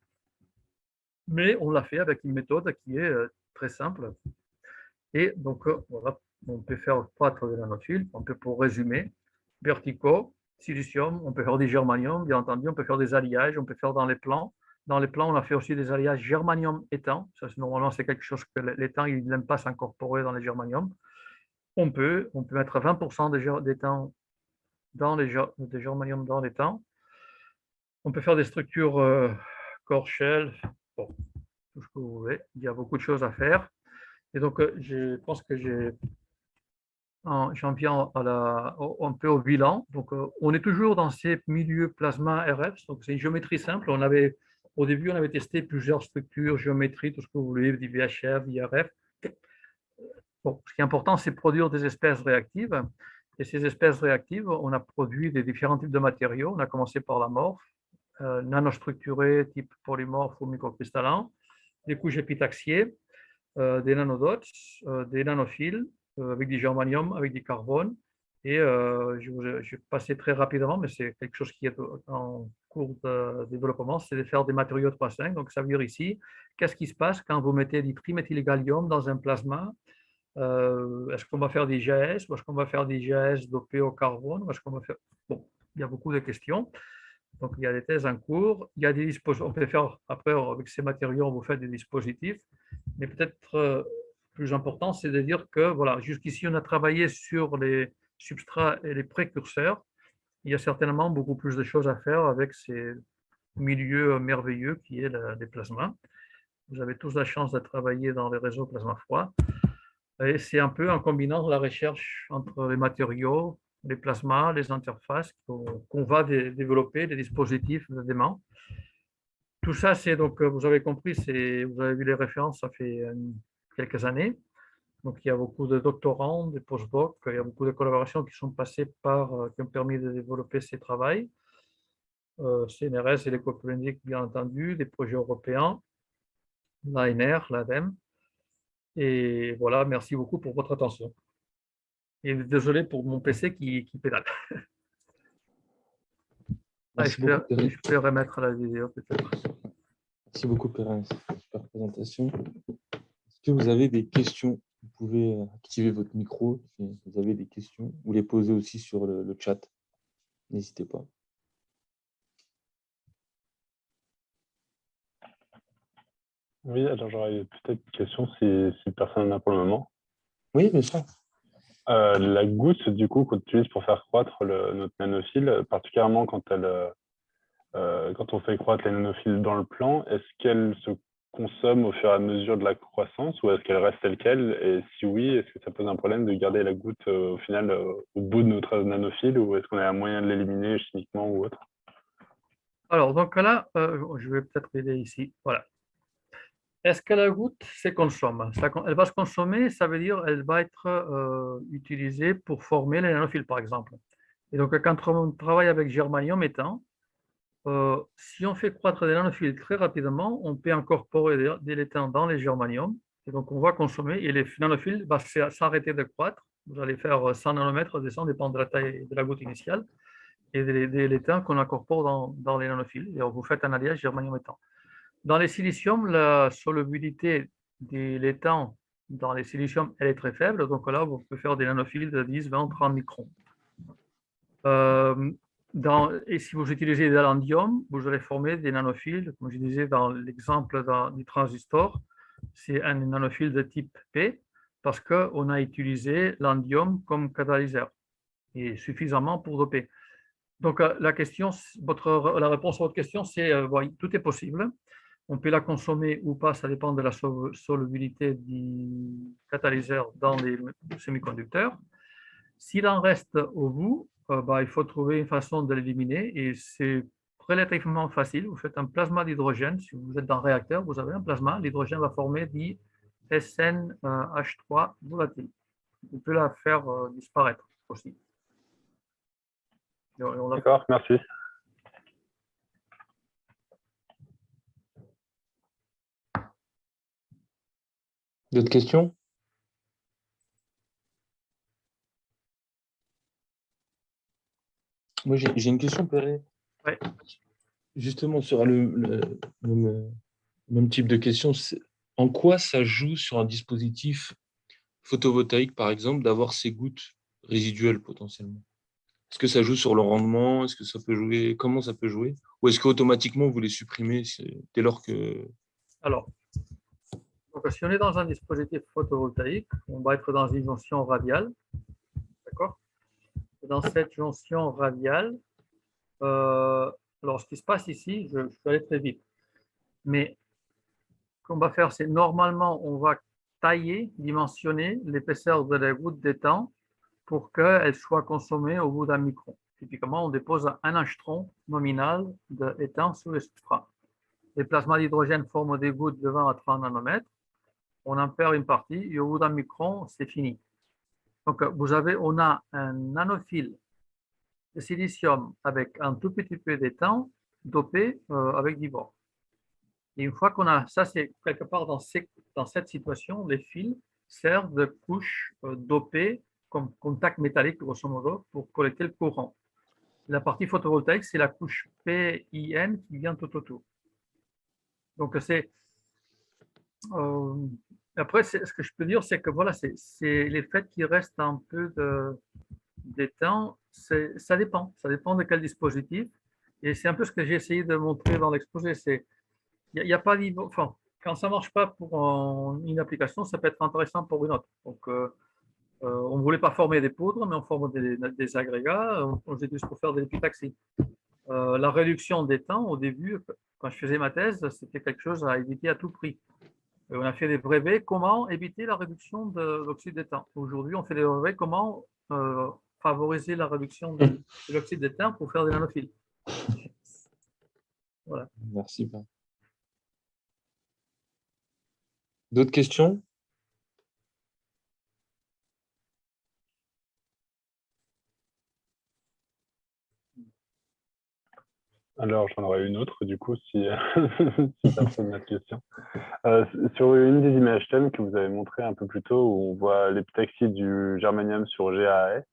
Speaker 2: Mais on l'a fait avec une méthode qui est très simple. Et donc, voilà, on peut faire croître des nanophiles. On peut, pour résumer, verticaux, silicium, on peut faire du germanium, bien entendu, on peut faire des alliages, on peut faire dans les plans. Dans les plans, on a fait aussi des alliages germanium-étain. Ça, normalement, c'est quelque chose que l'étain, il n'aime pas s'incorporer dans les germaniums. On peut mettre 20% d'étain dans des germanium dans l'étain. On peut faire des structures core shell, bon, tout ce que vous voulez. Il y a beaucoup de choses à faire. Et donc, je pense que j'en viens un peu au bilan. Donc, on est toujours dans ces milieux plasma RF. Donc, c'est une géométrie simple. Au début, on avait testé plusieurs structures, géométries, tout ce que vous voulez, du VHF, d'IRF. Bon, ce qui est important, c'est produire des espèces réactives. Et ces espèces réactives, on a produit des différents types de matériaux. On a commencé par l'amorphe, nanostructuré, type polymorphe ou microcristallin, des couches épitaxiées, des nanodots, des nanophiles avec du germanium, avec du carbone. Et je vais passer très rapidement, mais c'est quelque chose qui est en cours de développement, c'est de faire des matériaux 3,5. Donc, ça veut dire ici, qu'est-ce qui se passe quand vous mettez du triméthylgallium dans un plasma? Est-ce qu'on va faire des GAS ou est-ce qu'on va faire des GAS dopés au carbone? Est-ce qu'on va faire... Bon, il y a beaucoup de questions. Donc, il y a des thèses en cours. Il y a des dispositifs. On peut faire, après, avec ces matériaux, vous faites des dispositifs. Mais peut-être plus important, c'est de dire que, voilà, jusqu'ici, on a travaillé sur les substrats et les précurseurs. Il y a certainement beaucoup plus de choses à faire avec ces milieux merveilleux qui est les plasmas. Vous avez tous la chance de travailler dans les réseaux plasma froid. Et c'est un peu en combinant la recherche entre les matériaux, les plasmas, les interfaces, qu'on va développer des dispositifs de dément. Tout ça, c'est donc, vous avez compris, vous avez vu les références, ça fait quelques années. Donc, il y a beaucoup de doctorants, des postdocs, il y a beaucoup de collaborations qui sont passées qui ont permis de développer ces travaux. CNRS et l'école polytechnique, bien entendu, des projets européens, l'ANR, l'ADEME. Et voilà, merci beaucoup pour votre attention. Et désolé pour mon PC qui pédale.
Speaker 1: Merci beaucoup, Perrin.
Speaker 2: Je peux remettre la vidéo peut-être.
Speaker 1: Merci beaucoup, Perrin. Super présentation. Est-ce que vous avez des questions? Vous pouvez activer votre micro si vous avez des questions ou les poser aussi sur le chat. N'hésitez pas.
Speaker 3: Oui, alors j'aurais peut-être une question si personne n'en a pour le moment.
Speaker 1: Oui, bien sûr.
Speaker 3: La goutte, du coup, qu'on utilise pour faire croître notre nanophile, particulièrement quand on fait croître les nanophiles dans le plan, est-ce qu'elle se consomme au fur et à mesure de la croissance ou est-ce qu'elle reste telle qu'elle? Et si oui, est-ce que ça pose un problème de garder la goutte au final au bout de notre nanophile ou est-ce qu'on a un moyen de l'éliminer chimiquement ou autre?
Speaker 2: Alors, donc là, je vais peut-être aider ici. Voilà. Est-ce que la goutte se consomme? Elle va se consommer, ça veut dire qu'elle va être utilisée pour former les nanophiles, par exemple. Et donc, quand on travaille avec germanium étain, si on fait croître des nanophiles très rapidement, on peut incorporer de l'étain dans les germaniums. Et donc, on va consommer et les nanophiles vont s'arrêter de croître. Vous allez faire 100 nanomètres, 200, dépend de la taille de la goutte initiale. et de l'étain qu'on incorpore dans les nanophiles. Et vous faites un alliage germanium-étain. Dans les siliciums, la solubilité de l'étain dans les siliciums, elle est très faible. Donc là, vous pouvez faire des nanophiles de 10, 20, 30 microns. Et si vous utilisez de l'indium, vous allez former des nanophiles, comme je disais dans l'exemple du transistor, c'est un nanophile de type P, parce qu'on a utilisé l'indium comme catalyseur, et suffisamment pour doper. Donc la réponse à votre question, c'est tout est possible. On peut la consommer ou pas, ça dépend de la solubilité du catalyseur dans les semi-conducteurs. S'il en reste au bout, il faut trouver une façon de l'éliminer et c'est relativement facile. Vous faites un plasma d'hydrogène. Si vous êtes dans un réacteur, vous avez un plasma. L'hydrogène va former du SNH3 volatile. On peut la faire disparaître aussi.
Speaker 3: D'accord, merci.
Speaker 1: D'autres questions? Moi, j'ai une question, Perret.
Speaker 2: Ouais.
Speaker 1: Justement, sur le même type de question, en quoi ça joue sur un dispositif photovoltaïque, par exemple, d'avoir ces gouttes résiduelles potentiellement? Est-ce que ça joue sur le rendement? Est-ce que ça peut jouer? Comment ça peut jouer? Ou est-ce qu'automatiquement, vous les supprimez dès lors que…
Speaker 2: Alors, donc, si on est dans un dispositif photovoltaïque, on va être dans une jonction radiale. D'accord? Dans cette jonction radiale, alors ce qui se passe ici, je vais aller très vite. Mais ce qu'on va faire, c'est normalement, on va tailler, dimensionner l'épaisseur de la goutte d'étang pour qu'elle soit consommée au bout d'un micron. Typiquement, on dépose un angstrom nominal d'étang sur le substrat. Les plasmas d'hydrogène forment des gouttes de 20 à 30 nanomètres. On en perd une partie et au bout d'un micron, c'est fini. Donc, on a un nanophile de silicium avec un tout petit peu d'étang dopé avec du bore. Et une fois qu'on a ça, c'est quelque part dans cette situation, les fils servent de couche dopée comme contact métallique, grosso modo, pour collecter le courant. La partie photovoltaïque, c'est la couche PIN qui vient tout autour. Donc, après, ce que je peux dire, c'est que voilà, c'est les faits qu'il reste un peu d'étang, ça dépend de quel dispositif. Et c'est un peu ce que j'ai essayé de montrer dans l'exposé. Il n'y a pas niveau, enfin, quand ça ne marche pas pour une application, ça peut être intéressant pour une autre. Donc, on ne voulait pas former des poudres, mais on forme des agrégats. On les utilise pour faire de l'épitaxie. La réduction des temps, au début, quand je faisais ma thèse, c'était quelque chose à éviter à tout prix. Et on a fait des brevets, comment éviter la réduction de l'oxyde d'étain. Aujourd'hui, on fait des brevets, comment favoriser la réduction de l'oxyde d'étain pour faire des nanophiles. Voilà.
Speaker 1: Merci. D'autres questions?
Speaker 3: Alors, j'en aurais une autre, du coup, si, si personne n'a de questions. Sur une des images thèmes que vous avez montré un peu plus tôt, où on voit l'épitaxie du germanium sur GAE.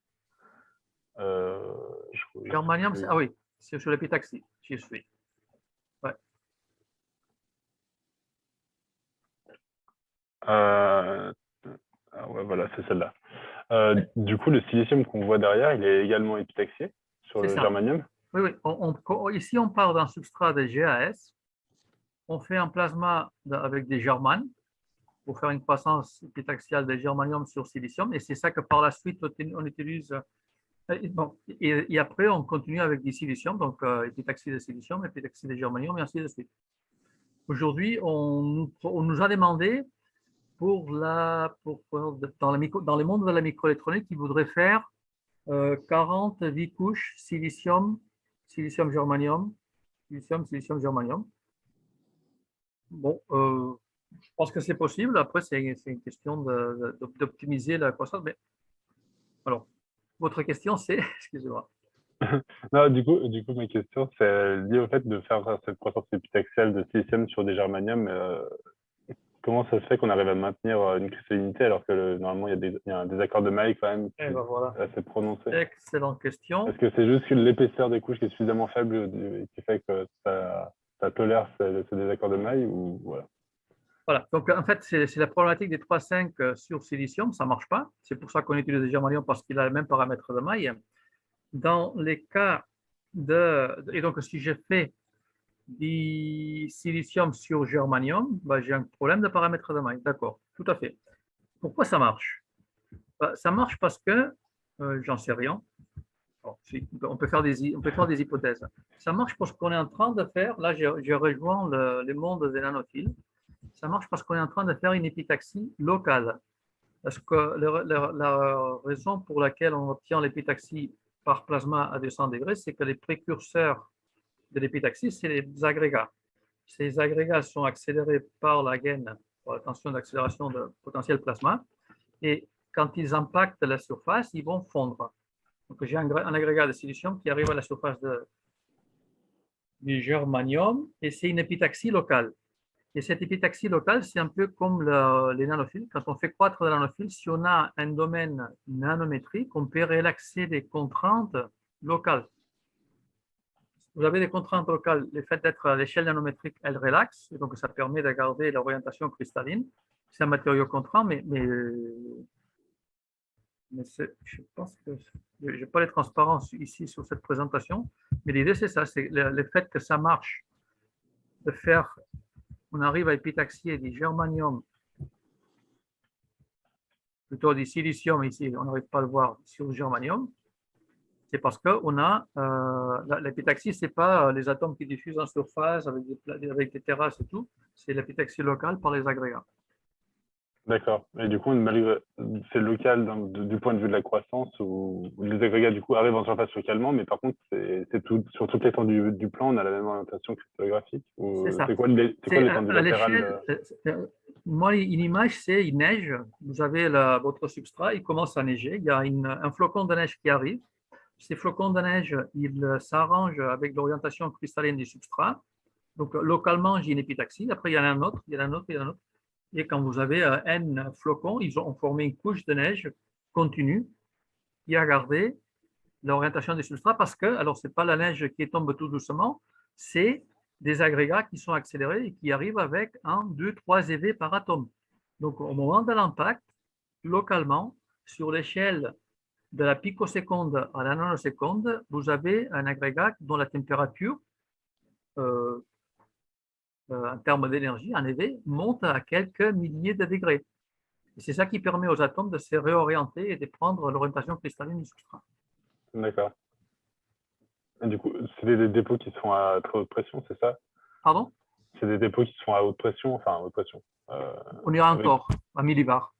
Speaker 2: Germanium, ah oui, c'est sur l'épitaxie, j'y suis. Ouais.
Speaker 3: Ouais, voilà, c'est celle-là. Du coup, le silicium qu'on voit derrière, il est également épitaxié sur le germanium?
Speaker 2: Oui, oui. Ici, on part d'un substrat de GAS. On fait un plasma avec des germanes pour faire une croissance épitaxiale de germanium sur silicium. Et c'est ça que par la suite, on utilise. Bon, et après, on continue avec du silicium, donc épitaxie de silicium, épitaxie de germanium, et ainsi de suite. Aujourd'hui, on nous a demandé dans le monde de la microélectronique, ils voudraient faire 48 couches silicium, germanium, silicium, germanium. Bon, je pense que c'est possible. Après, c'est une question d'optimiser la croissance. Mais alors, votre question, c'est, excusez-moi.
Speaker 3: Non, du coup, ma question, c'est liée au fait de faire cette croissance épitaxiale de silicium sur des germaniums. comment ça se fait qu'on arrive à maintenir une cristallinité alors que normalement il y a un désaccord de maille quand même
Speaker 2: Et ben voilà.
Speaker 3: assez prononcé?
Speaker 2: Excellente question.
Speaker 3: Est-ce que c'est juste que l'épaisseur des couches qui est suffisamment faible qui fait que ça tolère ce désaccord de maille ou voilà?
Speaker 2: Voilà. Donc, en fait, c'est la problématique des 3,5 sur silicium. Ça ne marche pas. C'est pour ça qu'on utilise le germanium parce qu'il a le même paramètre de maille. Dans les cas et donc, si je fais du silicium sur germanium, ben, j'ai un problème de paramètre de maille. D'accord, tout à fait. Pourquoi ça marche? Ben, ça marche parce que, j'en sais rien. Bon, on peut faire des hypothèses. Ça marche parce qu'on est en train de faire, là j'ai rejoint le monde des nanophiles, ça marche parce qu'on est en train de faire une épitaxie locale. Parce que la raison pour laquelle on obtient l'épitaxie par plasma à 200 degrés, c'est que les précurseurs de l'épitaxie, c'est les agrégats. Ces agrégats sont accélérés par la gaine, par la tension d'accélération de potentiel plasma, et quand ils impactent la surface, ils vont fondre. Donc, j'ai un agrégat de silicium qui arrive à la surface du germanium et c'est une épitaxie locale. Et cette épitaxie locale, c'est un peu comme les nanophiles. Quand on fait croître les nanophiles, si on a un domaine nanométrique, on peut relaxer des contraintes locales. Vous avez des contraintes locales, le fait d'être à l'échelle nanométrique, elle relaxe, et donc ça permet de garder l'orientation cristalline. C'est un matériau contraint, mais je pense que je n'ai pas les transparences ici sur cette présentation, mais l'idée c'est ça, c'est le fait que ça marche, de faire, on arrive à épitaxier du germanium, plutôt du silicium ici, on n'arrive pas à le voir sur le germanium, c'est parce qu'on a, l'épitaxie, ce n'est pas les atomes qui diffusent en surface avec des terrasses et tout, c'est l'épitaxie locale par les agrégats.
Speaker 3: D'accord. Et du coup, c'est local du point de vue de la croissance où les agrégats du coup arrivent en surface localement, mais par contre, c'est tout, sur toute l'étendue du plan, on a la même orientation cristallographique.
Speaker 2: C'est ça.
Speaker 3: C'est quoi l'étendue latérale?
Speaker 2: Moi, une image, c'est une neige. Vous avez votre substrat, il commence à neiger. Il y a un flocon de neige qui arrive. Ces flocons de neige, ils s'arrangent avec l'orientation cristalline du substrat. Donc, localement, j'ai une épitaxie. Après, il y en a un autre, il y en a un autre, il y en a un autre. Et quand vous avez N flocons, ils ont formé une couche de neige continue qui a gardé l'orientation des substrats parce que, alors, ce n'est pas la neige qui tombe tout doucement, c'est des agrégats qui sont accélérés et qui arrivent avec 1, 2, 3 EV par atome. Donc, au moment de l'impact, localement, sur l'échelle de la picoseconde à la nanoseconde, vous avez un agrégat dont la température, en termes d'énergie, en EV, monte à quelques milliers de degrés. C'est ça qui permet aux atomes de se réorienter et de prendre l'orientation cristalline du substrat.
Speaker 3: D'accord. Et du coup, c'est des dépôts qui sont à très haute pression, c'est ça?
Speaker 2: Pardon?
Speaker 3: C'est des dépôts qui sont à haute pression, enfin à haute pression.
Speaker 2: On ira encore à millibars.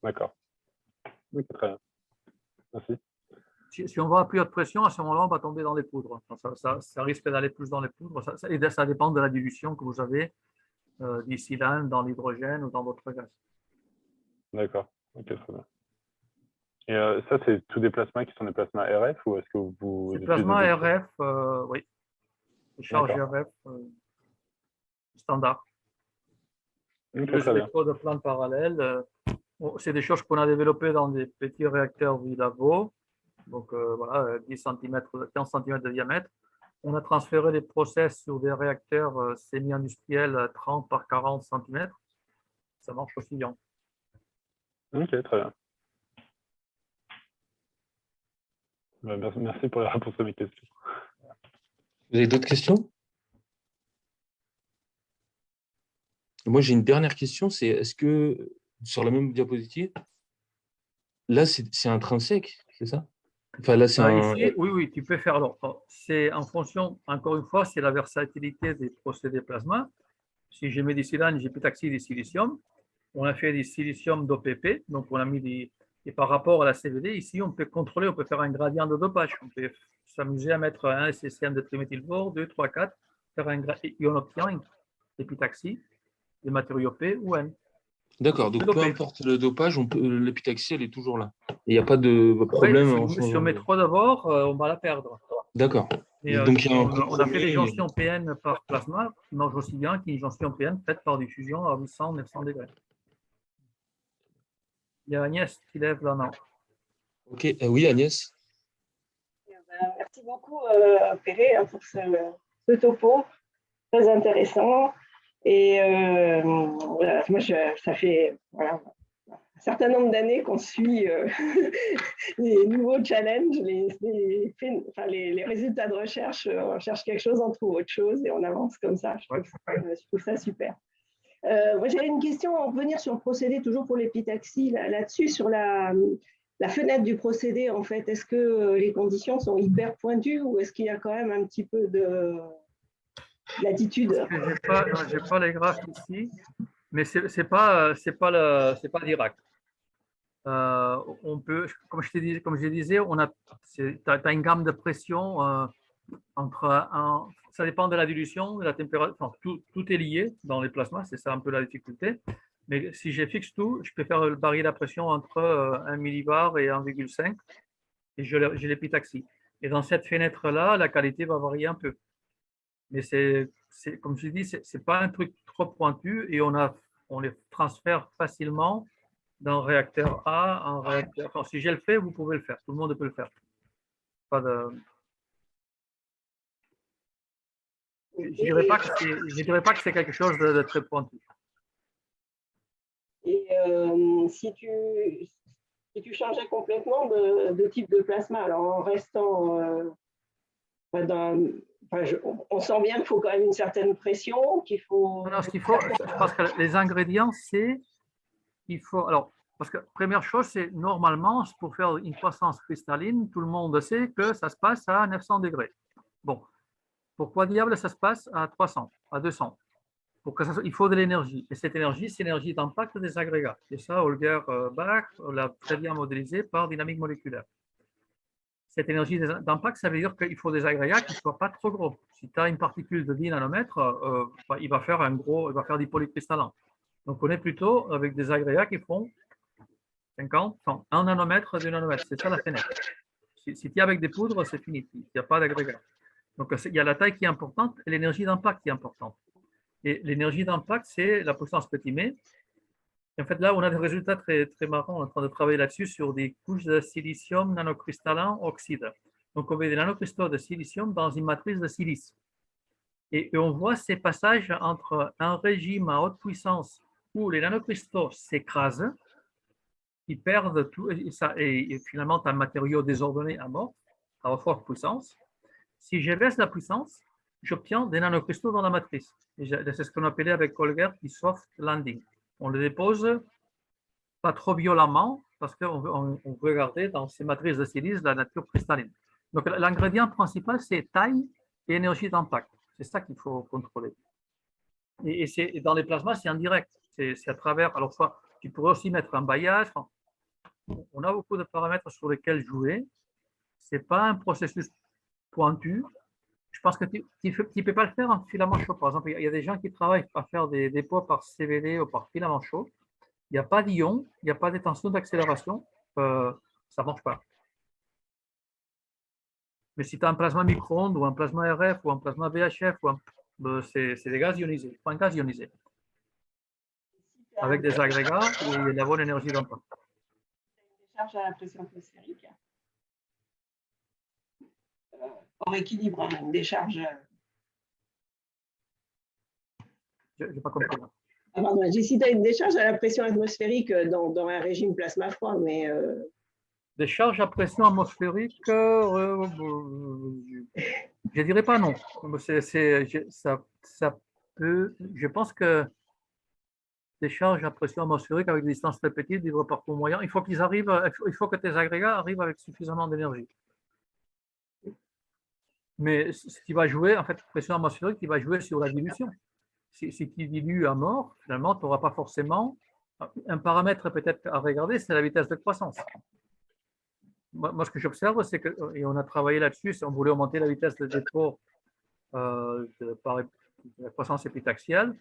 Speaker 3: D'accord. Oui, très bien. Merci.
Speaker 2: Si on va à plus haute pression, à ce moment-là, on va tomber dans les poudres. Ça risque d'aller plus dans les poudres. Ça dépend de la dilution que vous avez du silane dans l'hydrogène ou dans votre gaz.
Speaker 3: D'accord. Ok, très bien. Et ça, c'est tous des plasmas qui sont des plasmas RF ou est-ce que vous…
Speaker 2: C'est plasma RF, oui. Charge RF standard.
Speaker 3: Okay,
Speaker 2: Les électrodes de plan parallèle, c'est des choses qu'on a développées dans des petits réacteurs du labo. Donc voilà, 10 cm, 15 cm de diamètre. On a transféré les process sur des réacteurs semi-industriels 30 par 40 cm. Ça marche aussi bien.
Speaker 3: Ok, très bien. Merci pour la réponse à mes questions.
Speaker 1: Vous avez d'autres questions? Moi, j'ai une dernière question, c'est est-ce que, sur la même diapositive, là, c'est intrinsèque, c'est ça? Enfin, là, c'est
Speaker 2: ici, oui, tu peux faire. Alors, c'est en fonction, encore une fois, c'est la versatilité des procédés plasma. Si je mets du silane, j'épitaxie du silicium. On a fait du silicium d'OPP, donc on a mis des… Et par rapport à la CVD, ici, on peut contrôler, on peut faire un gradient de dopage. On peut s'amuser à mettre un SCCM de triméthylbore, 2, 3, 4, faire un et on obtient une épitaxie de matériaux P ou N.
Speaker 1: D'accord, donc peu importe le dopage, l'épitaxie, elle est toujours là. Il n'y a pas de problème.
Speaker 2: Si on met trop d'abord, on va la perdre.
Speaker 1: D'accord.
Speaker 2: Et,
Speaker 1: Donc, il y a un
Speaker 2: on a fait des
Speaker 1: compromis.
Speaker 2: jonctions PN par plasma qui marchent aussi bien qu'une jonction PN faite par diffusion à 800-900 degrés. Il y a Agnès qui lève la main.
Speaker 1: Ok, oui, Agnès.
Speaker 4: Merci beaucoup, Perret, hein, pour ce topo très intéressant. Et voilà, moi, ça fait voilà, un certain nombre d'années qu'on suit les nouveaux challenges, les résultats de recherche. On cherche quelque chose, on trouve autre chose et on avance comme ça. Je trouve ça super. Moi, j'avais une question, en revenir sur le procédé, toujours pour l'épitaxie, là-dessus, sur la fenêtre du procédé, en fait. Est-ce que les conditions sont hyper pointues ou est-ce qu'il y a quand même un petit peu de latitude?
Speaker 2: Je n'ai pas les graphes ici, mais c'est pas direct. On peut, comme je disais, tu as une gamme de pression ça dépend de la dilution, de la température, enfin, tout est lié dans les plasmas, c'est ça un peu la difficulté. Mais si je fixe tout, je peux faire varier la pression entre 1 millibar et 1,5 et j'ai l'épitaxie. Et dans cette fenêtre-là, la qualité va varier un peu. Mais comme je dis, ce n'est pas un truc trop pointu et on les transfère facilement d'un réacteur A à un réacteur. Enfin, si je le fais, vous pouvez le faire. Tout le monde peut le faire. Pas de... Je ne dirais pas que c'est quelque chose de très pointu.
Speaker 4: Et si tu changeais complètement de type de plasma, alors en restant on sent bien qu'il faut quand même une certaine pression, qu'il faut…
Speaker 2: Non, ce qu'il faut, je pense que les ingrédients, c'est qu'il faut… Alors, parce que première chose, c'est normalement, pour faire une croissance cristalline, tout le monde sait que ça se passe à 900 degrés. Bon, pourquoi diable ça se passe à 300, à 200? Il faut de l'énergie. Et cette énergie, c'est l'énergie d'impact des agrégats. Et ça, Holger Bach l'a très bien modélisé par dynamique moléculaire. Cette énergie d'impact, ça veut dire qu'il faut des agrégats qui ne soient pas trop gros. Si tu as une particule de 10 nanomètres, il va faire du polycristalin. Donc, on est plutôt avec des agrégats qui font 50, 1 nanomètre, 2 nanomètres. C'est ça la fenêtre. Si tu es avec des poudres, c'est fini. Il n'y a pas d'agrégat. Donc, il y a la taille qui est importante et l'énergie d'impact qui est importante. Et l'énergie d'impact, c'est la puissance que tu mets. Et en fait, là, on a des résultats très, très marrants. On est en train de travailler là-dessus sur des couches de silicium nanocristallin oxyde. Donc, on met des nanocristaux de silicium dans une matrice de silice. Et on voit ces passages entre un régime à haute puissance où les nanocristaux s'écrasent, ils perdent tout, et finalement, tu as un matériau désordonné à mort, à forte puissance. Si je baisse la puissance, j'obtiens des nanocristaux dans la matrice. C'est ce qu'on appelait avec Holger du soft landing. On le dépose pas trop violemment parce qu'on veut garder dans ces matrices de silice la nature cristalline. Donc, l'ingrédient principal, c'est taille et énergie d'impact. C'est ça qu'il faut contrôler. Et dans les plasmas, c'est indirect. C'est à travers. Alors, tu pourrais aussi mettre un bailliage. On a beaucoup de paramètres sur lesquels jouer. Ce n'est pas un processus pointu. Je pense que tu ne peux pas le faire en filament chaud. Par exemple, il y a des gens qui travaillent à faire des dépôts par CVD ou par filament chaud. Il n'y a pas d'ion, il n'y a pas de tension d'accélération. Ça ne marche pas. Mais si tu as un plasma micro-ondes ou un plasma RF ou un plasma VHF, c'est des gaz ionisés. Il faut un gaz ionisé. Avec des agrégats et la bonne énergie d'impact.
Speaker 4: Décharge à la pression atmosphérique. Hors équilibre, hein, une décharge.
Speaker 2: Je n'ai pas compris.
Speaker 4: Ah, pardon, j'ai cité une décharge à la pression atmosphérique dans un régime plasma froid, mais…
Speaker 2: Des charges à pression atmosphérique, je ne dirais pas non. Ça peut, je pense que des charges à pression atmosphérique avec des distances très petites, des parcours moyens, il faut que tes agrégats arrivent avec suffisamment d'énergie. Mais ce qui va jouer, en fait, pression atmosphérique, qui va jouer sur la dilution. Si tu dilues à mort, finalement, tu n'auras pas forcément… Un paramètre peut-être à regarder, c'est la vitesse de croissance. Moi, ce que j'observe, c'est que, et on a travaillé là-dessus, on voulait augmenter la vitesse de dépôt de la croissance épitaxiale.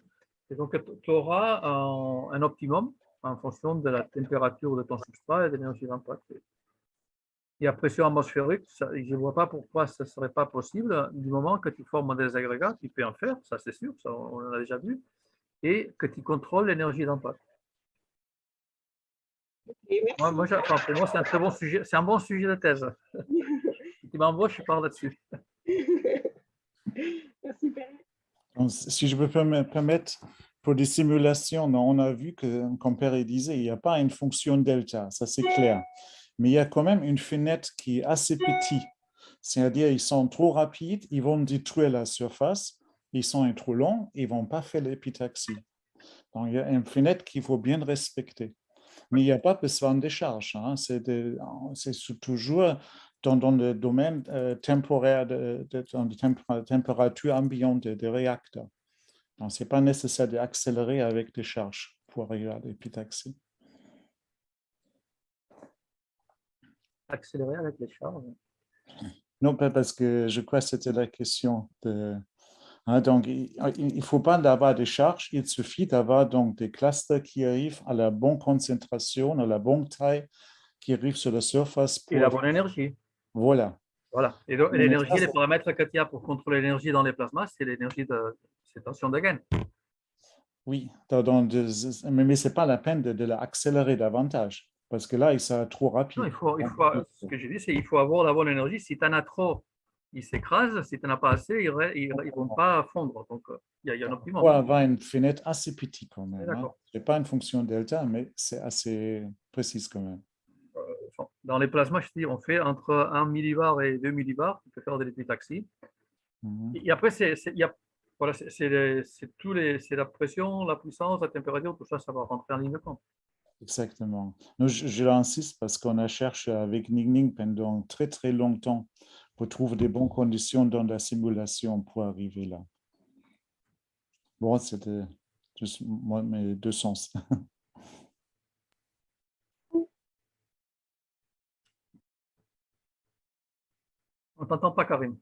Speaker 2: Et donc, tu auras un optimum en fonction de la température de ton substrat et de l'énergie d'impact. Et à pression atmosphérique, je ne vois pas pourquoi ce ne serait pas possible du moment que tu formes des agrégats, tu peux en faire, ça c'est sûr, ça, on l'a déjà vu, et que tu contrôles l'énergie d'impact. Pour moi, c'est un très bon sujet, c'est un bon sujet de thèse. Si tu m'embauches, je parle là-dessus.
Speaker 4: Merci, Perret.
Speaker 5: Donc, si je peux me permettre, pour des simulations, on a vu que, comme Perret disait, il n'y a pas une fonction delta, ça c'est clair. Mais il y a quand même une fenêtre qui est assez petite. C'est-à-dire, ils sont trop rapides, ils vont détruire la surface, ils sont trop longs, ils ne vont pas faire l'épitaxie. Donc, il y a une fenêtre qu'il faut bien respecter. Mais il n'y a pas besoin de charge. Hein. C'est toujours dans le domaine temporaire, dans la température ambiante des réacteurs. Donc, ce n'est pas nécessaire d'accélérer avec des charges pour arriver à l'épitaxie.
Speaker 2: Accélérer avec les charges.
Speaker 5: Non, pas parce que je crois que c'était la question. Donc, il ne faut pas avoir de charges, il suffit d'avoir donc des clusters qui arrivent à la bonne concentration, à la bonne taille, qui arrivent sur la surface.
Speaker 2: Et la bonne énergie.
Speaker 5: Voilà.
Speaker 2: Voilà. Et l'énergie, les paramètres qu'il y a pour contrôler l'énergie dans les plasmas, c'est l'énergie de cette tension de gain.
Speaker 5: Oui, mais ce n'est pas la peine de l'accélérer davantage, parce que là, il sera trop rapide.
Speaker 2: Non, ce que j'ai dit, c'est qu'il faut avoir la bonne énergie. Si tu en as trop, il s'écrase. Si tu n'en as pas assez, ils ne vont pas fondre. Donc, il y a un optimum.
Speaker 5: Il faut avoir une fenêtre assez petite quand même. Hein. Ce n'est pas une fonction delta, mais c'est assez précis quand même.
Speaker 2: Dans les plasmas, je dis, on fait entre 1 millibar et 2 millibars. On peut faire de l'épitaxie. Et après, c'est la pression, la puissance, la température, tout ça, ça va rentrer en ligne de compte.
Speaker 5: Exactement. Nous, je l'insiste parce qu'on a cherché avec Ning pendant très, très longtemps pour trouver des bonnes conditions dans la simulation pour arriver là. Bon, c'était juste mes deux sens.
Speaker 2: On ne t'entend pas, Karim.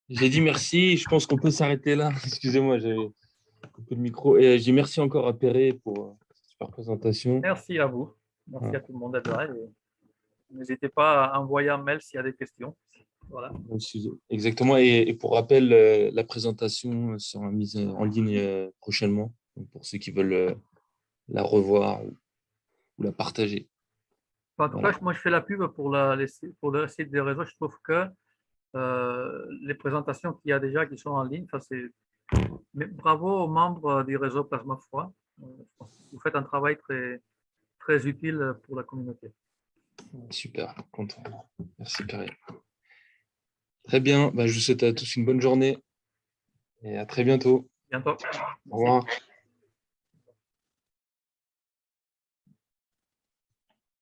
Speaker 1: J'ai dit merci, je pense qu'on peut s'arrêter là. Excusez-moi, j'avais coupé le micro. Et j'ai merci encore à Perret pour cette super présentation.
Speaker 2: Merci à vous. Merci à tout le monde d'être là. N'hésitez pas à envoyer un mail s'il y a des questions. Voilà.
Speaker 1: Exactement. Et pour rappel, la présentation sera mise en ligne prochainement. Donc pour ceux qui veulent la revoir ou la partager.
Speaker 2: En tout cas, moi, je fais la pub pour le site des réseaux. Je trouve que les présentations qu'il y a déjà qui sont en ligne, mais bravo aux membres du réseau Plasma Froid. Vous faites un travail très, très utile pour la communauté.
Speaker 1: Super, content. Merci, Perret. Très bien, je vous souhaite à tous une bonne journée et à très bientôt.
Speaker 2: Bientôt.
Speaker 1: Au revoir.